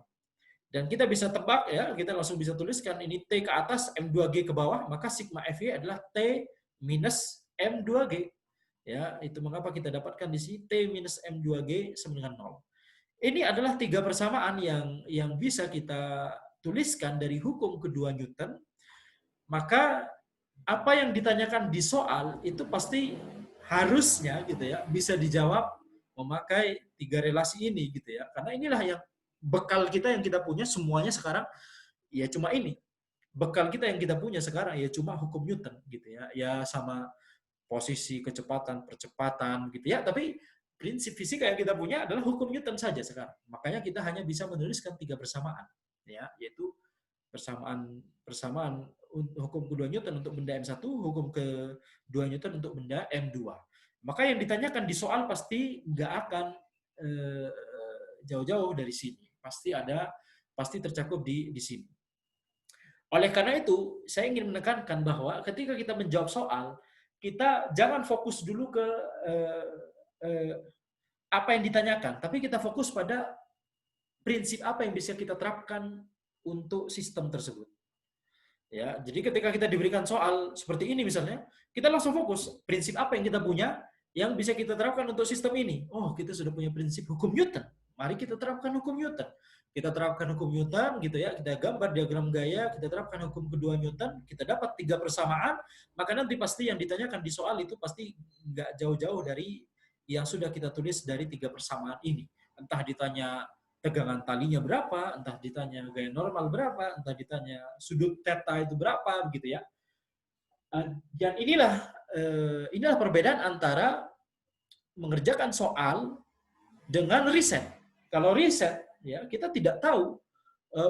Dan kita bisa tebak ya, kita langsung bisa tuliskan ini T ke atas, M2G ke bawah, maka sigma Fy adalah T minus M2G. Ya, itu mengapa kita dapatkan di sini T minus M2G sama dengan 0. Ini adalah tiga persamaan yang bisa kita tuliskan dari hukum kedua Newton. Maka apa yang ditanyakan di soal itu pasti harusnya gitu ya bisa dijawab memakai tiga relasi ini gitu ya. Karena inilah yang bekal kita yang kita punya semuanya sekarang ya cuma ini. Bekal kita yang kita punya sekarang ya cuma hukum Newton gitu ya. Ya sama posisi kecepatan, percepatan gitu ya. Tapi prinsip fisika yang kita punya adalah hukum Newton saja sekarang. Makanya kita hanya bisa menuliskan tiga persamaan ya, yaitu persamaan hukum kedua Newton untuk benda M1, hukum kedua Newton untuk benda M2. Maka yang ditanyakan di soal pasti nggak akan jauh-jauh dari sini. Pasti tercakup di sini. Oleh karena itu, saya ingin menekankan bahwa ketika kita menjawab soal, kita jangan fokus dulu ke apa yang ditanyakan, tapi kita fokus pada prinsip apa yang bisa kita terapkan untuk sistem tersebut. Ya, jadi ketika kita diberikan soal seperti ini misalnya, kita langsung fokus prinsip apa yang kita punya yang bisa kita terapkan untuk sistem ini. Oh, kita sudah punya prinsip hukum Newton. Mari kita terapkan hukum Newton. Kita terapkan hukum Newton gitu ya, kita gambar diagram gaya, kita terapkan hukum kedua Newton, kita dapat tiga persamaan, maka nanti pasti yang ditanyakan di soal itu pasti nggak jauh-jauh dari yang sudah kita tulis dari tiga persamaan ini. Entah ditanya tegangan talinya berapa, entah ditanya gaya normal berapa, entah ditanya sudut theta itu berapa, begitu ya. Dan inilah perbedaan antara mengerjakan soal dengan riset. Kalau riset, ya kita tidak tahu,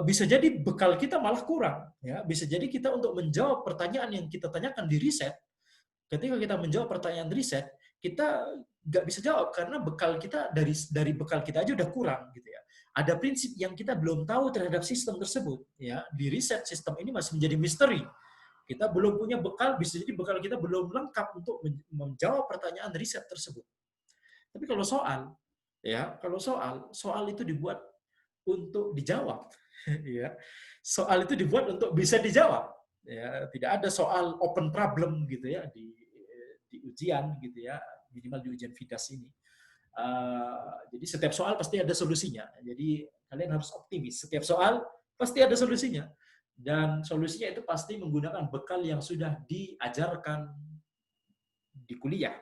bisa jadi bekal kita malah kurang. Ya, bisa jadi kita untuk menjawab pertanyaan yang kita tanyakan di riset, ketika kita menjawab pertanyaan riset, kita nggak bisa jawab karena bekal kita dari bekal kita aja udah kurang gitu ya. Ada prinsip yang kita belum tahu terhadap sistem tersebut ya. Di riset sistem ini masih menjadi misteri. Kita belum punya bekal, bisa jadi bekal kita belum lengkap untuk menjawab pertanyaan riset tersebut. Tapi kalau soal itu dibuat untuk dijawab ya. Soal itu dibuat untuk bisa dijawab. Ya, tidak ada soal open problem gitu ya di ujian gitu ya, minimal di ujian FIDAS ini. Jadi setiap soal pasti ada solusinya. Jadi kalian harus optimis. Setiap soal pasti ada solusinya. Dan solusinya itu pasti menggunakan bekal yang sudah diajarkan di kuliah.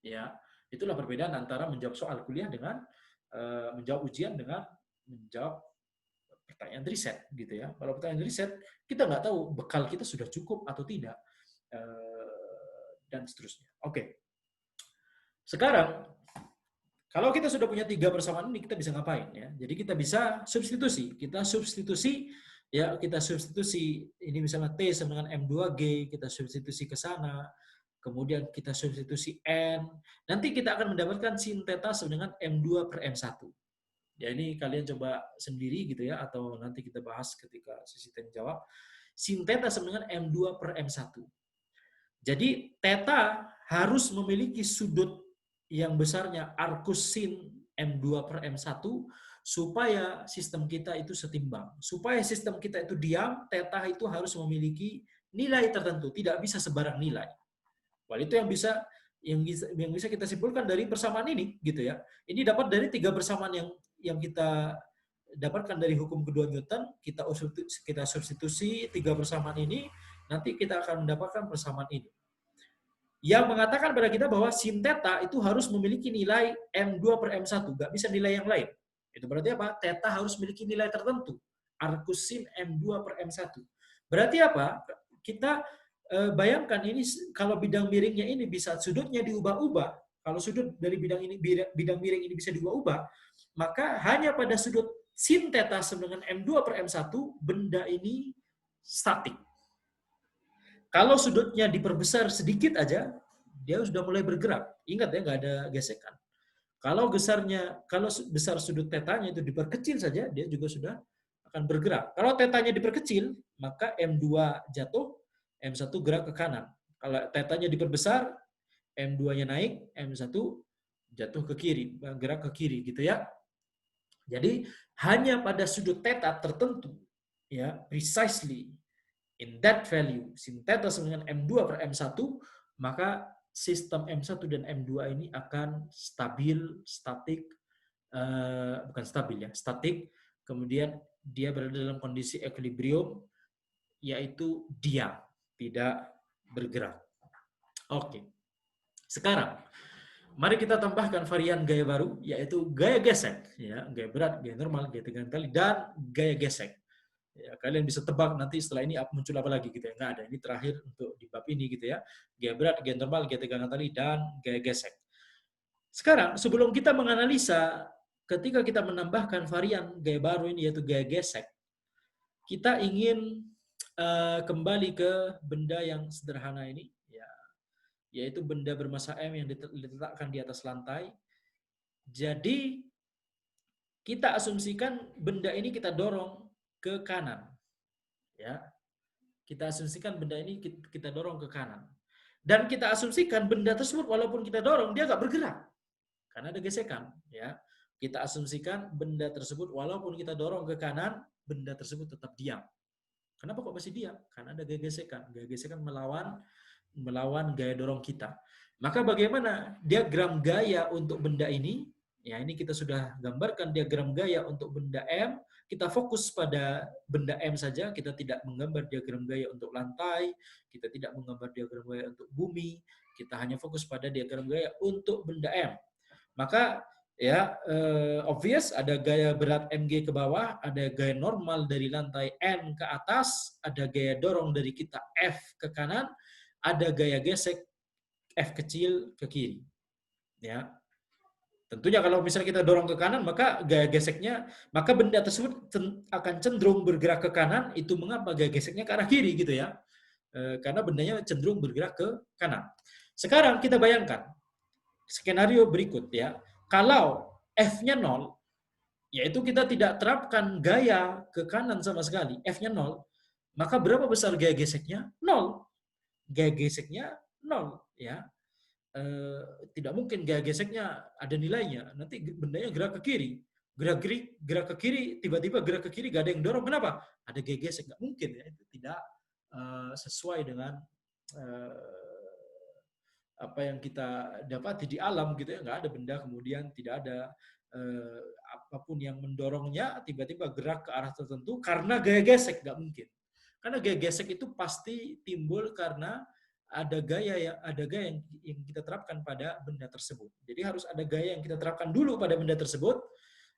Ya, itulah perbedaan antara menjawab soal kuliah dengan menjawab ujian dengan menjawab pertanyaan riset gitu ya. Kalau pertanyaan riset kita nggak tahu bekal kita sudah cukup atau tidak dan seterusnya. Oke. Sekarang kalau kita sudah punya tiga persamaan ini kita bisa ngapain ya? Jadi kita bisa substitusi. Kita substitusi Ya, kita substitusi ini misalnya T sama dengan M2G, kita substitusi ke sana, kemudian kita substitusi N, nanti kita akan mendapatkan sin theta sama dengan M2 per M1. Ya, ini kalian coba sendiri gitu ya, atau nanti kita bahas ketika sesi tanya jawab. Sin theta sama dengan M2 per M1. Jadi theta harus memiliki sudut yang besarnya arcus sin M2 per M1 supaya sistem kita itu setimbang. Supaya sistem kita itu diam, theta itu harus memiliki nilai tertentu, tidak bisa sebarang nilai. Wal itu yang bisa kita simpulkan dari persamaan ini gitu ya. Ini dapat dari 3 persamaan yang kita dapatkan dari hukum kedua Newton, kita substitusi 3 persamaan ini, nanti kita akan mendapatkan persamaan ini. Yang mengatakan pada kita bahwa sin theta itu harus memiliki nilai M2 per M1, nggak bisa nilai yang lain. Itu berarti apa? Theta harus memiliki nilai tertentu. Arcus sin M2 per M1. Berarti apa? Kita bayangkan ini kalau bidang miringnya ini bisa sudutnya diubah-ubah. Kalau sudut dari bidang miring ini bisa diubah-ubah, maka hanya pada sudut sin theta sama dengan M2 per M1, benda ini statik. Kalau sudutnya diperbesar sedikit aja, dia sudah mulai bergerak. Ingat ya, nggak ada gesekan. Kalau besar sudut tetanya itu diperkecil saja, dia juga sudah akan bergerak. Kalau tetanya diperkecil, maka M2 jatuh, M1 gerak ke kanan. Kalau tetanya diperbesar, M2-nya naik, M1 jatuh ke kiri, gerak ke kiri gitu ya. Jadi hanya pada sudut theta tertentu, ya, precisely in that value, sin theta sama dengan M2 per M1, maka sistem M1 dan M2 ini akan stabil, statik, bukan stabil ya, statik, kemudian dia berada dalam kondisi equilibrium, yaitu diam, tidak bergerak. Oke. Sekarang, mari kita tambahkan varian gaya baru, yaitu gaya gesek, ya, gaya berat, gaya normal, gaya tegangan tali, dan gaya gesek. Ya, kalian bisa tebak nanti setelah ini muncul apa lagi gitu ya. Nggak ada, ini terakhir untuk di bab ini gitu ya. Gaya berat, gaya normal, gaya tegangan tali, dan gaya gesek. Sekarang, sebelum kita menganalisa, ketika kita menambahkan varian gaya baru ini yaitu gaya gesek, kita ingin kembali ke benda yang sederhana ini, ya, yaitu benda bermassa M yang diletakkan di atas lantai. Jadi, kita asumsikan benda ini kita dorong ke kanan. Ya. Kita asumsikan benda ini kita dorong ke kanan. Dan kita asumsikan benda tersebut walaupun kita dorong dia nggak bergerak. Karena ada gesekan, ya. Kita asumsikan benda tersebut walaupun kita dorong ke kanan, benda tersebut tetap diam. Kenapa kok masih diam? Karena ada gaya gesekan. Gaya gesekan melawan gaya dorong kita. Maka bagaimana diagram gaya untuk benda ini? Ya, ini kita sudah gambarkan diagram gaya untuk benda M. Kita fokus pada benda M saja, kita tidak menggambar diagram gaya untuk lantai, kita tidak menggambar diagram gaya untuk bumi, kita hanya fokus pada diagram gaya untuk benda M. Maka ya obvious ada gaya berat Mg ke bawah, ada gaya normal dari lantai N ke atas, ada gaya dorong dari kita F ke kanan, ada gaya gesek F kecil ke kiri. Ya. Tentunya kalau misalnya kita dorong ke kanan, maka gaya geseknya, maka benda tersebut akan cenderung bergerak ke kanan. Itu mengapa gaya geseknya ke arah kiri gitu ya. Karena bendanya cenderung bergerak ke kanan. Sekarang kita bayangkan skenario berikut ya. Kalau F-nya 0, yaitu kita tidak terapkan gaya ke kanan sama sekali, F-nya 0, maka berapa besar gaya geseknya? 0. Gaya geseknya 0 ya. Tidak mungkin gaya geseknya ada nilainya. Nanti bendanya gerak ke kiri. Gerak ke kiri, tiba-tiba gerak ke kiri, gak ada yang dorong. Kenapa? Ada gaya gesek. Nggak mungkin ya. Itu tidak sesuai dengan apa yang kita dapati di alam gitu ya. Nggak ada benda kemudian tidak ada apapun yang mendorongnya tiba-tiba gerak ke arah tertentu karena gaya gesek. Nggak mungkin. Karena gaya gesek itu pasti timbul karena ada gaya yang kita terapkan pada benda tersebut. Jadi harus ada gaya yang kita terapkan dulu pada benda tersebut,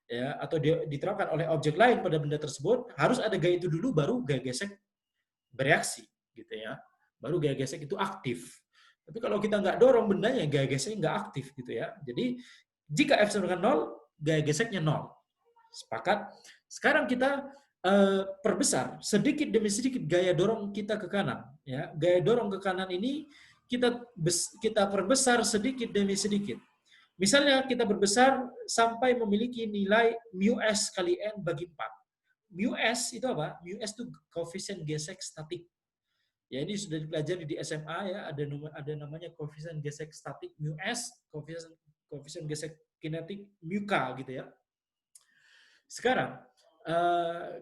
ya, atau diterapkan oleh objek lain pada benda tersebut. Harus ada gaya itu dulu, baru gaya gesek bereaksi, gitu ya. Baru gaya gesek itu aktif. Tapi kalau kita nggak dorong bendanya, gaya geseknya nggak aktif, gitu ya. Jadi jika F sama dengan 0, gaya geseknya 0. Sepakat? Sekarang kita perbesar sedikit demi sedikit gaya dorong kita ke kanan. Ya, gaya dorong ke kanan ini kita perbesar sedikit demi sedikit. Misalnya kita berbesar sampai memiliki nilai mu s kali n bagi 4. Mu s itu apa? Mu s itu koefisien gesek statik. Ya, ini sudah dipelajari di SMA ya, ada namanya koefisien gesek statik mu s, koefisien gesek kinetik mu k gitu ya. Sekarang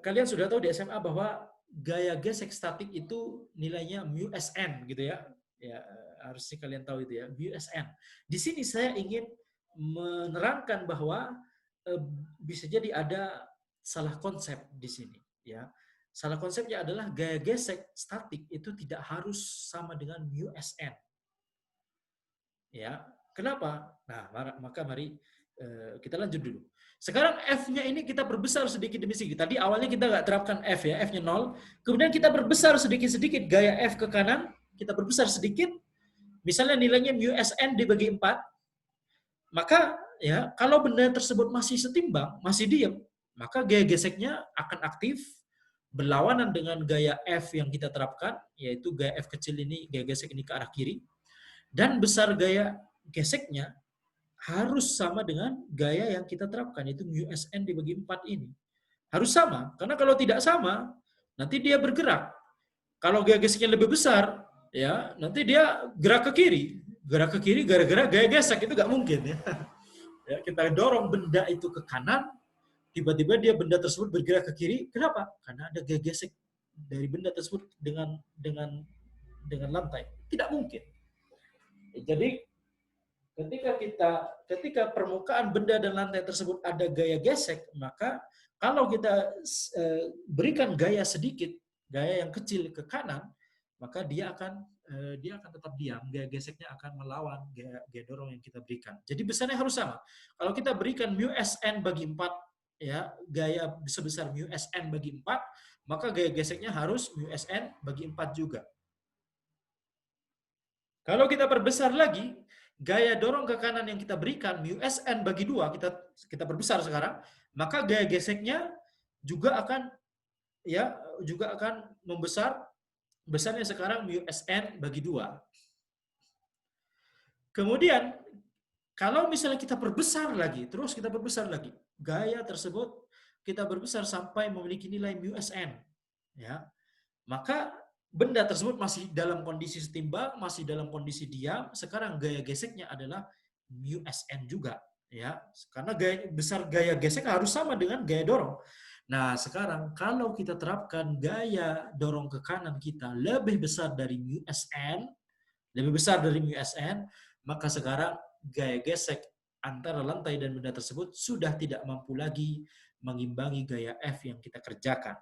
kalian sudah tahu di SMA bahwa gaya gesek statik itu nilainya mu sn gitu ya. Ya, harusnya kalian tahu itu ya, mu sn. Di sini saya ingin menerangkan bahwa bisa jadi ada salah konsep di sini ya. Salah konsepnya adalah gaya gesek statik itu tidak harus sama dengan mu sn. Ya, kenapa? Nah, maka mari kita lanjut dulu. Sekarang F-nya ini kita perbesar sedikit demi sedikit. Tadi awalnya kita nggak terapkan F ya, F-nya 0. Kemudian kita perbesar sedikit-sedikit gaya F ke kanan, kita perbesar sedikit. Misalnya nilainya mu sn dibagi 4, maka ya kalau benda tersebut masih setimbang, masih diam, maka gaya geseknya akan aktif berlawanan dengan gaya F yang kita terapkan, yaitu gaya F kecil ini, gaya gesek ini ke arah kiri. Dan besar gaya geseknya harus sama dengan gaya yang kita terapkan, yaitu mu sn dibagi 4 ini. Harus sama, karena kalau tidak sama, nanti dia bergerak. Kalau gaya geseknya lebih besar, ya nanti dia gerak ke kiri. Gerak ke kiri gara-gara gaya gesek, itu nggak mungkin ya. Ya, kita dorong benda itu ke kanan, tiba-tiba benda tersebut bergerak ke kiri. Kenapa? Karena ada gaya gesek dari benda tersebut dengan lantai. Tidak mungkin. Jadi ketika permukaan benda dan lantai tersebut ada gaya gesek, maka kalau kita berikan gaya sedikit, gaya yang kecil ke kanan, maka dia akan tetap diam, gaya geseknya akan melawan gaya dorong yang kita berikan. Jadi besarnya harus sama. Kalau kita berikan mu sn bagi 4, ya, gaya sebesar mu sn bagi 4, maka gaya geseknya harus mu sn bagi 4 juga. Kalau kita perbesar lagi, gaya dorong ke kanan yang kita berikan mu sn bagi 2, kita perbesar sekarang, maka gaya geseknya juga akan membesar. Besarnya sekarang mu sn bagi 2. Kemudian kalau misalnya kita perbesar lagi, terus kita perbesar lagi, gaya tersebut kita perbesar sampai memiliki nilai mu sn, ya, maka benda tersebut masih dalam kondisi setimbang, masih dalam kondisi diam. Sekarang gaya geseknya adalah mu sn juga, ya, karena gaya gesek harus sama dengan gaya dorong. Nah, sekarang kalau kita terapkan gaya dorong ke kanan kita lebih besar dari mu sn, maka sekarang gaya gesek antara lantai dan benda tersebut sudah tidak mampu lagi mengimbangi gaya F yang kita kerjakan.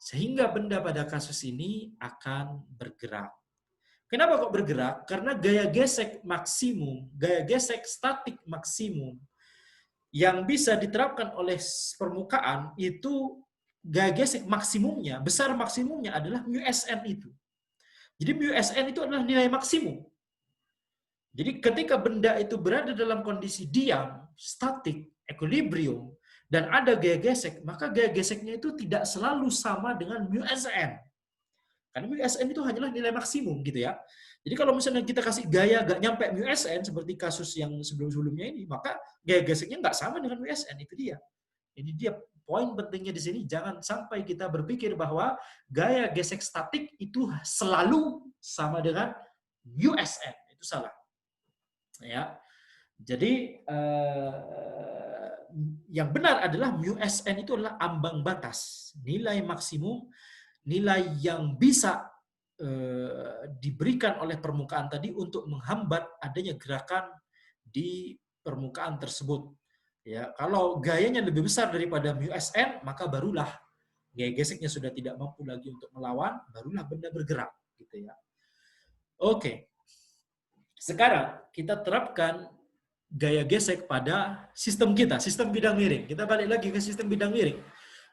Sehingga benda pada kasus ini akan bergerak. Kenapa kok bergerak? Karena gaya gesek statik maksimum yang bisa diterapkan oleh permukaan itu gaya gesek maksimumnya, besar maksimumnya adalah mu sn itu. Jadi mu sn itu adalah nilai maksimum. Jadi ketika benda itu berada dalam kondisi diam, statik, equilibrium, dan ada gaya gesek, maka gaya geseknya itu tidak selalu sama dengan mu sn. Karena mu sn itu hanyalah nilai maksimum gitu ya. Jadi kalau misalnya kita kasih gaya gak nyampe mu sn seperti kasus yang sebelum-sebelumnya ini, maka gaya geseknya nggak sama dengan mu sn, itu dia. Ini dia poin pentingnya di sini, jangan sampai kita berpikir bahwa gaya gesek statik itu selalu sama dengan mu sn, itu salah. Ya. Jadi yang benar adalah mu sn itu adalah ambang batas, nilai maksimum, nilai yang bisa diberikan oleh permukaan tadi untuk menghambat adanya gerakan di permukaan tersebut. Ya, kalau gayanya lebih besar daripada mu sn, maka barulah gaya geseknya sudah tidak mampu lagi untuk melawan, barulah benda bergerak, gitu ya. Oke. Sekarang kita terapkan gaya gesek pada sistem kita, sistem bidang miring. Kita balik lagi ke sistem bidang miring.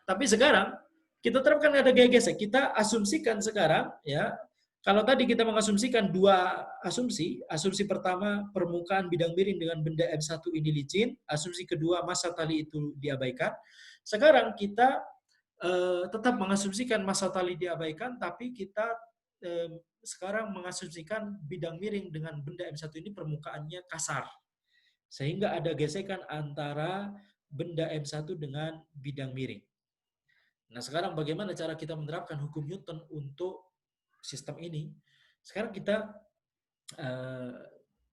Tapi sekarang kita terapkan ada gaya gesek. Kita asumsikan sekarang, ya, kalau tadi kita mengasumsikan dua asumsi. Asumsi pertama, permukaan bidang miring dengan benda M1 ini licin. Asumsi kedua, massa tali itu diabaikan. Sekarang kita tetap mengasumsikan massa tali diabaikan, tapi kita sekarang mengasumsikan bidang miring dengan benda M1 ini permukaannya kasar. Sehingga ada gesekan antara benda M1 dengan bidang miring. Nah, sekarang bagaimana cara kita menerapkan hukum Newton untuk sistem ini? Sekarang kita eh,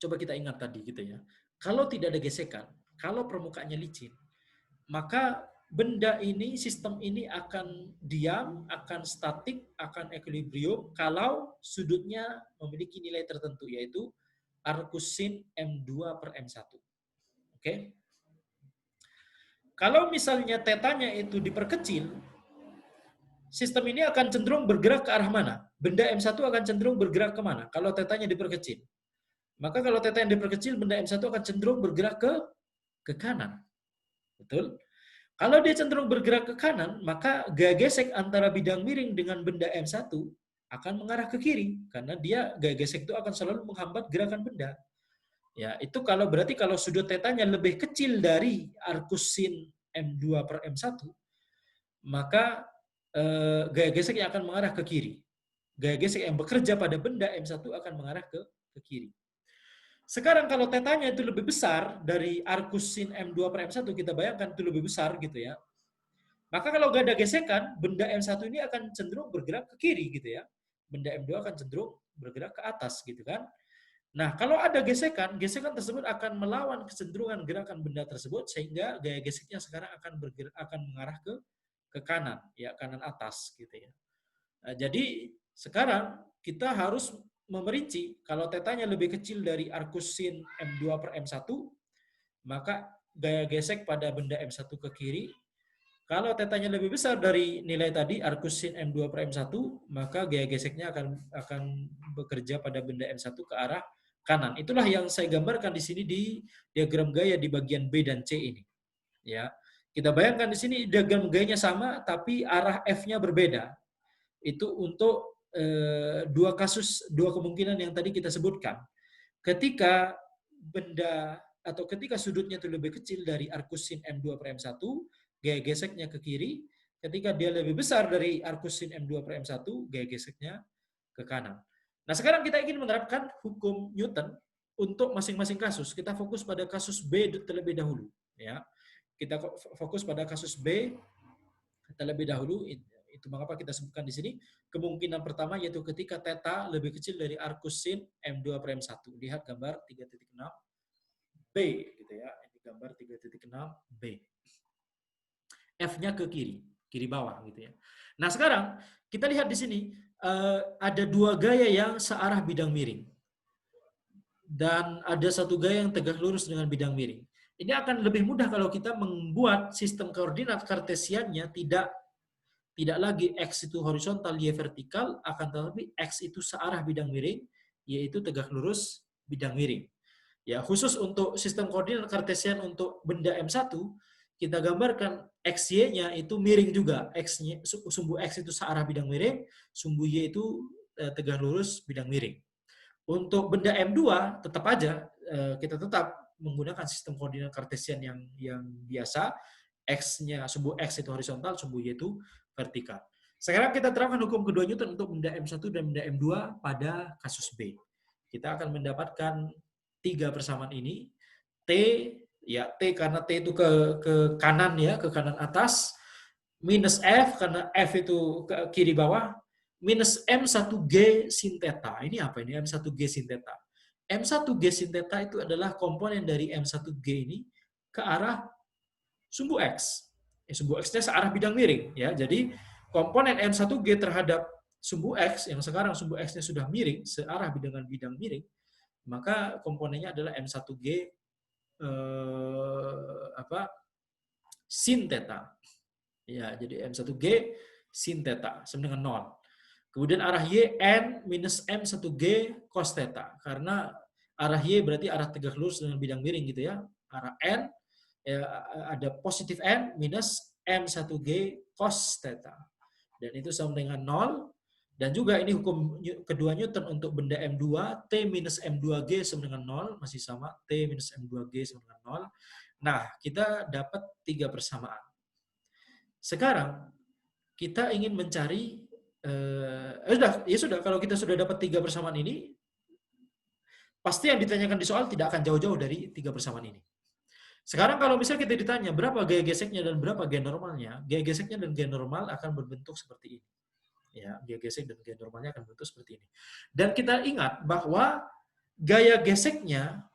coba kita ingat tadi gitu ya. Kalau tidak ada gesekan, kalau permukaannya licin, maka benda ini, sistem ini akan diam, akan statik, akan equilibrium kalau sudutnya memiliki nilai tertentu, yaitu arcus sin M2 per M1. Oke? Kalau misalnya tetanya itu diperkecil, sistem ini akan cenderung bergerak ke arah mana? Benda M1 akan cenderung bergerak ke mana? Kalau tetanya diperkecil. Maka kalau teta yang diperkecil, benda M1 akan cenderung bergerak ke kanan. Betul? Kalau dia cenderung bergerak ke kanan, maka gaya gesek antara bidang miring dengan benda M1 akan mengarah ke kiri. Karena dia gaya gesek itu akan selalu menghambat gerakan benda. Ya, itu berarti kalau sudut tetanya lebih kecil dari arcus sin M2 per M1, maka gaya gesek yang akan mengarah ke kiri. Gaya gesek yang bekerja pada benda M1 akan mengarah ke kiri. Sekarang kalau tetanya itu lebih besar dari arcus sin M2 per M1, kita bayangkan itu lebih besar gitu ya. Maka kalau gak ada gesekan, benda M1 ini akan cenderung bergerak ke kiri gitu ya. Benda M2 akan cenderung bergerak ke atas gitu kan. Nah, kalau ada gesekan, gesekan tersebut akan melawan kecenderungan gerakan benda tersebut sehingga gaya geseknya sekarang akan mengarah ke kanan, ya kanan atas gitu ya. Nah, jadi sekarang kita harus memerinci kalau tetanya lebih kecil dari arcus sin M2 per M1, maka gaya gesek pada benda M1 ke kiri. Kalau tetanya lebih besar dari nilai tadi arcus sin M2 per M1, maka gaya geseknya akan bekerja pada benda M1 ke arah kanan. Itulah yang saya gambarkan di sini di diagram gaya di bagian B dan C ini. Ya. Kita bayangkan di sini diagram gayanya sama tapi arah F-nya berbeda. Itu untuk dua kemungkinan yang tadi kita sebutkan. Ketika benda atau ketika sudutnya itu lebih kecil dari arcus sin M2 per M1, gaya geseknya ke kiri. Ketika dia lebih besar dari arcus sin M2 per M1, gaya geseknya ke kanan. Nah, sekarang kita ingin menerapkan hukum Newton untuk masing-masing kasus. Kita fokus pada kasus B terlebih dahulu, ya. Kita fokus pada kasus B terlebih dahulu. Itu mengapa kita sebutkan di sini. Kemungkinan pertama yaitu ketika theta lebih kecil dari arcus sin M2 per M1. Lihat gambar 3.6 B gitu ya. Ini gambar 3.6 B. F-nya ke kiri, kiri bawah gitu ya. Nah, sekarang kita lihat di sini ada dua gaya yang searah bidang miring. Dan ada satu gaya yang tegak lurus dengan bidang miring. Ini akan lebih mudah kalau kita membuat sistem koordinat kartesiannya tidak lagi X itu horizontal, Y vertikal, akan tetapi X itu searah bidang miring, yaitu tegak lurus bidang miring. Ya, khusus untuk sistem koordinat kartesian untuk benda M1, kita gambarkan XY-nya itu miring juga. X-nya, sumbu X itu searah bidang miring, sumbu Y itu tegak lurus bidang miring. Untuk benda M2 tetap aja kita tetap menggunakan sistem koordinat kartesian yang biasa. X-nya, sumbu X itu horizontal, sumbu Y itu vertikal. Sekarang kita terapkan hukum kedua Newton untuk benda M1 dan benda M2 pada kasus B. Kita akan mendapatkan tiga persamaan ini. T, ya T karena T itu ke kanan ya, ke kanan atas. Minus F karena F itu ke kiri bawah. Minus M1G sin theta. Ini apa ini M1G sin theta? M1G sin theta itu adalah komponen dari M1G ini ke arah sumbu X. Sumbu X-nya searah bidang miring ya. Jadi komponen M1G terhadap sumbu X yang sekarang sumbu X-nya sudah miring, searah dengan bidang miring, maka komponennya adalah M1G sin theta. Ya, jadi M1G sin theta sama dengan 0. Kemudian arah Y N minus M1G cos theta. Karena arah Y berarti arah tegak lurus dengan bidang miring gitu ya. Arah N ya, ada positif N minus M1G cos theta. Dan itu sama dengan 0. Dan juga ini hukum kedua Newton untuk benda M2, T minus M2G sama dengan 0. Masih sama, T minus M2G sama dengan 0. Nah, kita dapat tiga persamaan. Sekarang, kita ingin mencari, ya sudah, kalau kita sudah dapat 3 persamaan ini, pasti yang ditanyakan di soal tidak akan jauh-jauh dari 3 persamaan ini. Sekarang kalau misalnya kita ditanya berapa gaya geseknya dan berapa gaya normalnya, gaya geseknya dan gaya normal akan berbentuk seperti ini. Ya, gaya gesek dan gaya normalnya akan berbentuk seperti ini. Dan kita ingat bahwa gaya geseknya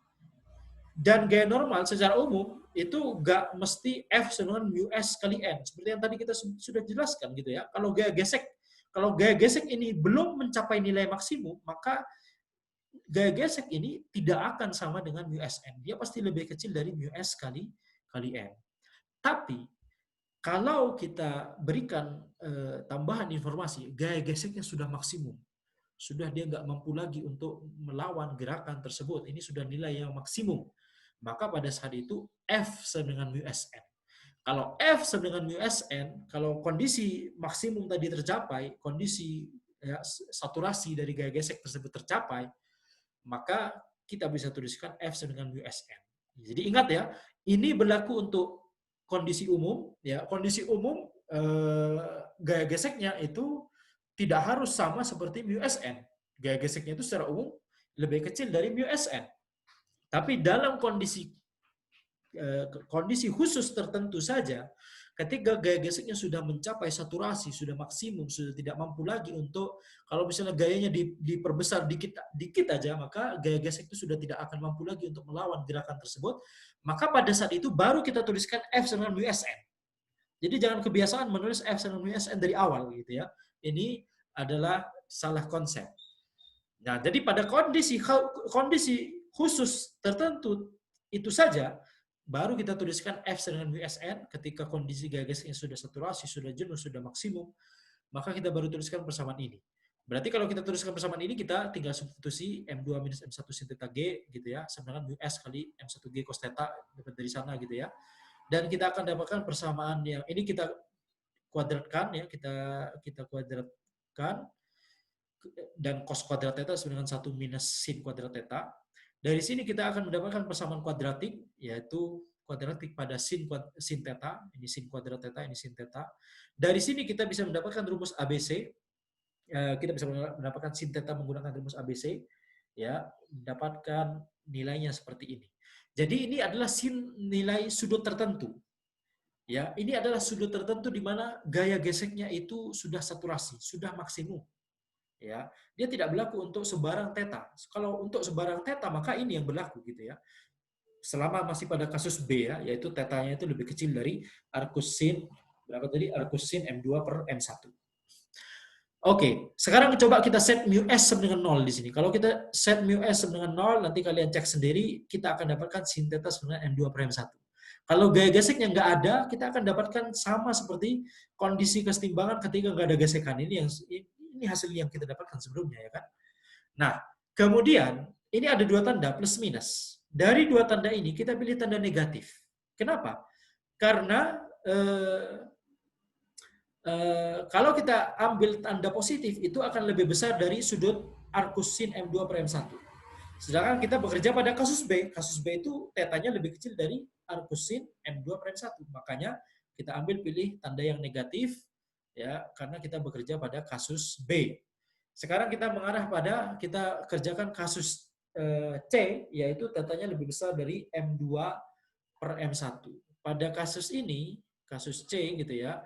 dan gaya normal secara umum itu nggak mesti F dengan mu S kali N. Seperti yang tadi kita sudah jelaskan gitu ya. Kalau gaya gesek ini belum mencapai nilai maksimum, maka gaya gesek ini tidak akan sama dengan mu Sn. Dia pasti lebih kecil dari mu S kali N. Tapi kalau kita berikan tambahan informasi, gaya geseknya sudah maksimum, sudah dia nggak mampu lagi untuk melawan gerakan tersebut, ini sudah nilai yang maksimum, maka pada saat itu F sama dengan mu Sn. Kalau F sama dengan mu Sn, kalau kondisi maksimum tadi tercapai, kondisi ya, saturasi dari gaya gesek tersebut tercapai, maka kita bisa tuliskan F sama dengan mu Sn. Jadi ingat ya, ini berlaku untuk kondisi umum. Ya, kondisi umum gaya geseknya itu tidak harus sama seperti mu Sn. Gaya geseknya itu secara umum lebih kecil dari mu Sn. Tapi dalam kondisi khusus tertentu saja, ketika gaya geseknya sudah mencapai saturasi, sudah maksimum, sudah tidak mampu lagi untuk, kalau misalnya gayanya diperbesar dikit aja, maka gaya gesek itu sudah tidak akan mampu lagi untuk melawan gerakan tersebut, maka pada saat itu baru kita tuliskan F sama mu Sn. Jadi jangan kebiasaan menulis F sama mu Sn dari awal gitu ya. Ini adalah salah konsep. Nah, jadi pada kondisi khusus tertentu itu saja baru kita tuliskan F dengan mu Sn ketika kondisi gaya geseknya sudah saturasi, sudah jenuh, sudah maksimum, maka kita baru tuliskan persamaan ini. Berarti kalau kita tuliskan persamaan ini, kita tinggal substitusi M2 minus M1 sin theta G gitu ya, sama dengan mu S kali M1G cos theta, dapat dari sana gitu ya. Dan kita akan dapatkan persamaan yang ini kita kuadratkan ya, kita kuadratkan, dan cos kuadrat theta sama dengan 1 minus sin kuadrat theta. Dari sini kita akan mendapatkan persamaan kuadratik, yaitu kuadratik pada sin theta, ini sin kuadrat theta, ini sin theta. Dari sini kita bisa mendapatkan rumus ABC, kita bisa mendapatkan sin theta menggunakan rumus ABC, ya, mendapatkan nilainya seperti ini. Jadi ini adalah nilai sudut tertentu. Ya, ini adalah sudut tertentu di mana gaya geseknya itu sudah saturasi, sudah maksimum. Ya, dia tidak berlaku untuk sebarang theta. Kalau untuk sebarang theta maka ini yang berlaku gitu ya. Selama masih pada kasus B ya, yaitu tetanya itu lebih kecil dari arcus sin berapa tadi? Arcus sin M2 per M1. Oke, sekarang coba kita set mu S sama dengan 0 di sini. Kalau kita set mu S sama dengan 0, nanti kalian cek sendiri, kita akan dapatkan sin theta sama dengan M2 per M1. Kalau gaya geseknya nggak ada, kita akan dapatkan sama seperti kondisi kesetimbangan ketika nggak ada gesekan. Ini hasil yang kita dapatkan sebelumnya ya kan. Nah, kemudian ini ada dua tanda plus minus. Dari dua tanda ini kita pilih tanda negatif. Kenapa? Karena kalau kita ambil tanda positif itu akan lebih besar dari sudut arcus sin M2 per M1. Sedangkan kita bekerja pada kasus B. Kasus B itu tetanya lebih kecil dari arcus sin M2 per M1. Makanya kita ambil pilih tanda yang negatif ya, karena kita bekerja pada kasus B. Sekarang kita mengarah pada, kita kerjakan kasus C, yaitu tetanya lebih besar dari M2 per M1. Pada kasus ini, kasus C gitu ya,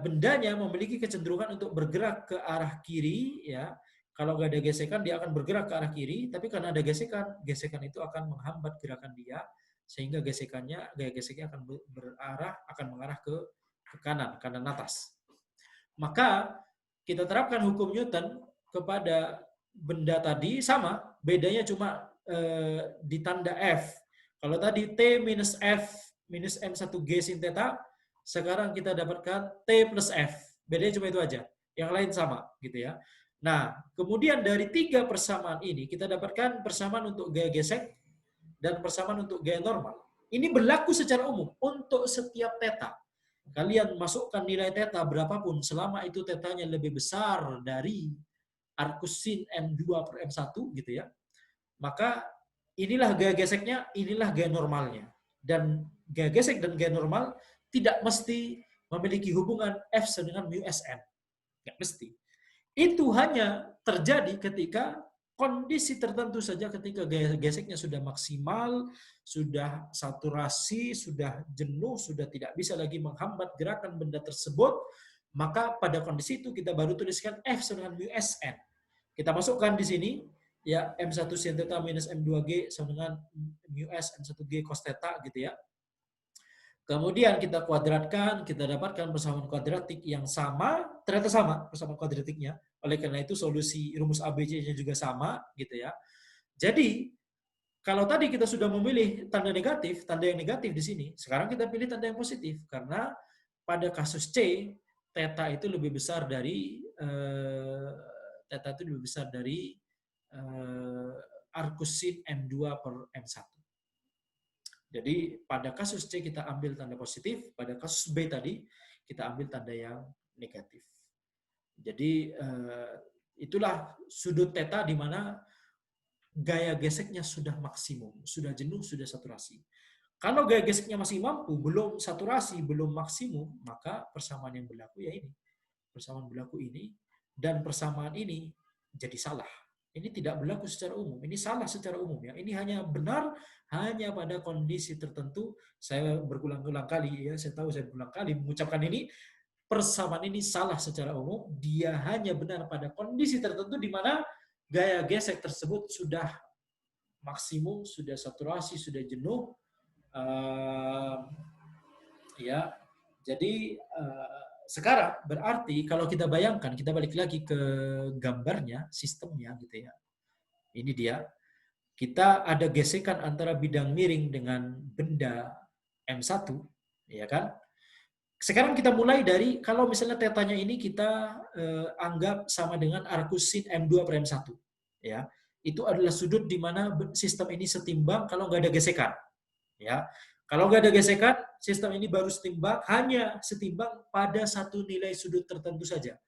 bendanya memiliki kecenderungan untuk bergerak ke arah kiri ya. Kalau nggak ada gesekan dia akan bergerak ke arah kiri, tapi karena ada gesekan, gesekan itu akan menghambat gerakan dia sehingga gaya geseknya akan mengarah ke kanan atas. Maka kita terapkan hukum Newton kepada benda tadi sama, bedanya cuma di tanda F. Kalau tadi T minus F minus M1G sin theta, sekarang kita dapatkan T plus F. Bedanya cuma itu aja. Yang lain sama gitu ya. Nah, kemudian dari tiga persamaan ini kita dapatkan persamaan untuk gaya gesek dan persamaan untuk gaya normal. Ini berlaku secara umum untuk setiap theta. Kalian masukkan nilai theta berapapun selama itu tetanya lebih besar dari arcus sin M2 per M1 gitu ya. Maka inilah gaya geseknya, inilah gaya normalnya. Dan gaya gesek dan gaya normal tidak mesti memiliki hubungan F dengan mu SN. Nggak mesti. Itu hanya terjadi ketika kondisi tertentu saja, ketika gaya geseknya sudah maksimal, sudah saturasi, sudah jenuh, sudah tidak bisa lagi menghambat gerakan benda tersebut, maka pada kondisi itu kita baru tuliskan F dengan mu SN. Kita masukkan di sini ya M1 sin theta minus M2G sama dengan mu S M1G cos theta gitu ya. Kemudian kita kuadratkan, kita dapatkan persamaan kuadratik yang sama, ternyata sama persamaan kuadratiknya. Oleh karena itu solusi rumus ABC-nya juga sama, gitu ya. Jadi, kalau tadi kita sudah memilih tanda negatif, tanda yang negatif di sini, sekarang kita pilih tanda yang positif. Karena pada kasus C, theta itu lebih besar dari arcus sin M2 per M1. Jadi pada kasus C kita ambil tanda positif, pada kasus B tadi kita ambil tanda yang negatif. Jadi itulah sudut theta di mana gaya geseknya sudah maksimum, sudah jenuh, sudah saturasi. Kalau gaya geseknya masih mampu, belum saturasi, belum maksimum, maka persamaan yang berlaku ya ini. Persamaan berlaku ini dan persamaan ini jadi salah. Ini tidak berlaku secara umum. Ini salah secara umum ya. Ini hanya benar hanya pada kondisi tertentu. Saya berulang-ulang kali ya, saya tahu saya berulang kali mengucapkan ini. Persamaan ini salah secara umum. Dia hanya benar pada kondisi tertentu di mana gaya gesek tersebut sudah maksimum, sudah saturasi, sudah jenuh. Ya, jadi sekarang berarti kalau kita bayangkan, kita balik lagi ke gambarnya, sistemnya gitu ya. Ini dia. Kita ada gesekan antara bidang miring dengan benda M1, ya kan? Sekarang kita mulai dari kalau misalnya tetanya ini kita anggap sama dengan arcus sin M2 per M1, ya. Itu adalah sudut di mana sistem ini setimbang kalau nggak ada gesekan, ya. Kalau nggak ada gesekan, sistem ini baru setimbang, hanya setimbang pada satu nilai sudut tertentu saja.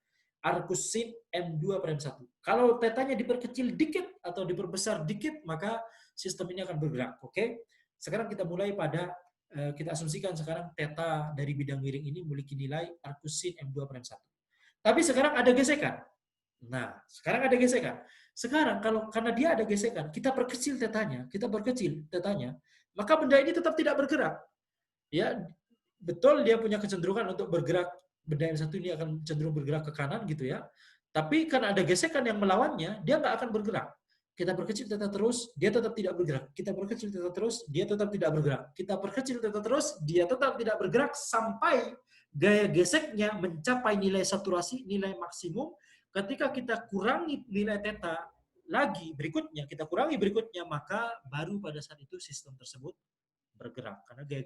Arcus sin M2 per M1. Kalau tetanya diperkecil dikit atau diperbesar dikit, maka sistem ini akan bergerak. Oke? Sekarang kita mulai pada, kita asumsikan sekarang teta dari bidang miring ini memiliki nilai arcus sin M2 per M1. Tapi sekarang ada gesekan. Nah, sekarang ada gesekan. Sekarang kalau karena dia ada gesekan, kita perkecil tetanya, maka benda ini tetap tidak bergerak. Ya, betul dia punya kecenderungan untuk bergerak, benda yang satu ini akan cenderung bergerak ke kanan gitu ya. Tapi karena ada gesekan yang melawannya, dia nggak akan bergerak. Kita perkecil teta terus, dia tetap tidak bergerak. Kita perkecil teta terus, dia tetap tidak bergerak. Kita perkecil teta terus, dia tetap tidak bergerak sampai gaya geseknya mencapai nilai saturasi, nilai maksimum. Ketika kita kurangi nilai teta lagi berikutnya, kita kurangi berikutnya, maka baru pada saat itu sistem tersebut bergerak. Karena gaya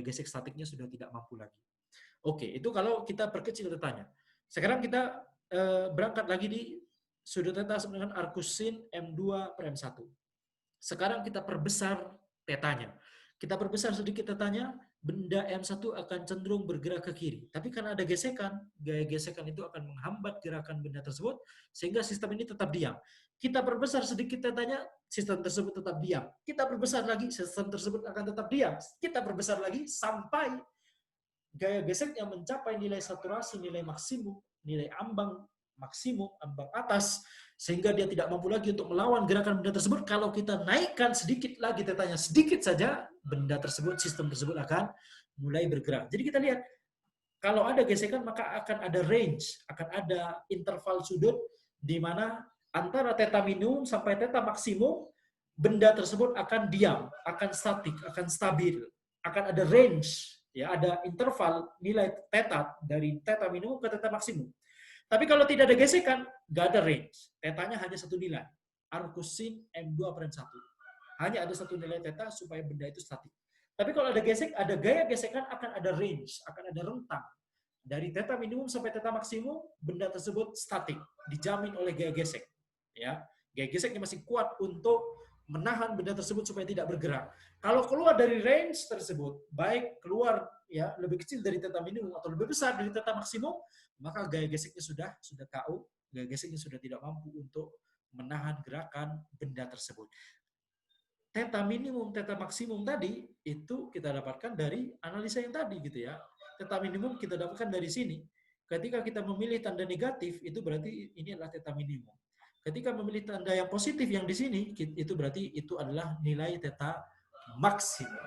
gesek statiknya sudah tidak mampu lagi. Oke, itu kalau kita perkecil tetanya. Sekarang kita berangkat lagi di sudut teta sama dengan arcus sin M2 per M1. Sekarang kita perbesar tetanya. Kita perbesar sedikit tetanya, benda M1 akan cenderung bergerak ke kiri. Tapi karena ada gesekan, gaya gesekan itu akan menghambat gerakan benda tersebut, sehingga sistem ini tetap diam. Kita perbesar sedikit tetanya, sistem tersebut tetap diam. Kita perbesar lagi, sistem tersebut akan tetap diam. Kita perbesar lagi sampai gaya geseknya mencapai nilai saturasi, nilai maksimum, nilai ambang maksimum, ambang atas, sehingga dia tidak mampu lagi untuk melawan gerakan benda tersebut. Kalau kita naikkan sedikit lagi tetanya, sedikit saja, benda tersebut, sistem tersebut akan mulai bergerak. Jadi kita lihat, kalau ada gesekan maka akan ada range, akan ada interval sudut di mana antara theta minimum sampai theta maksimum, benda tersebut akan diam, akan statik, akan stabil, akan ada range, ya ada interval nilai theta dari theta minimum ke theta maksimum. Tapi kalau tidak ada gesekan, nggak ada range. Tetanya hanya satu nilai, arcus sin M2 per M1. Hanya ada satu nilai theta supaya benda itu statik. Tapi kalau ada gesek, ada gaya gesekan, akan ada range, akan ada rentang. Dari theta minimum sampai theta maksimum, benda tersebut statik, dijamin oleh gaya gesek. Ya, gaya geseknya masih kuat untuk menahan benda tersebut supaya tidak bergerak. Kalau keluar dari range tersebut, baik keluar ya lebih kecil dari theta minimum atau lebih besar dari theta maksimum, maka gaya geseknya sudah KO, gaya geseknya sudah tidak mampu untuk menahan gerakan benda tersebut. Theta minimum, theta maksimum tadi itu kita dapatkan dari analisa yang tadi gitu ya. Theta minimum kita dapatkan dari sini. Ketika kita memilih tanda negatif, itu berarti ini adalah theta minimum. Ketika memilih tanda yang positif yang di sini, itu berarti itu adalah nilai theta maksimum.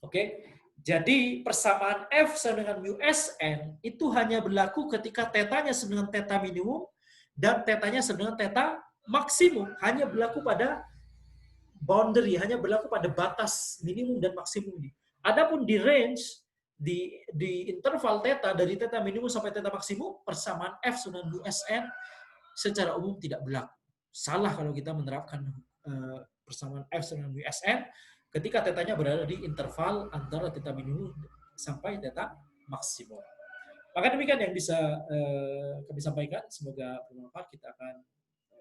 Oke, jadi persamaan F sama dengan mu Sn itu hanya berlaku ketika tetanya sama dengan theta minimum dan tetanya sama dengan theta maksimum. Hanya berlaku pada boundary, hanya berlaku pada batas minimum dan maksimum ini. Adapun di range, di interval theta dari theta minimum sampai theta maksimum, persamaan F sama dengan mu Sn secara umum tidak berlaku. Salah kalau kita menerapkan persamaan F sama dengan mu Sn ketika tetanya berada di interval antara theta minimum sampai theta maksimum. Maka demikian yang bisa kami sampaikan. Semoga bermanfaat. Kita akan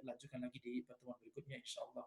lanjutkan lagi di pertemuan berikutnya, insya Allah.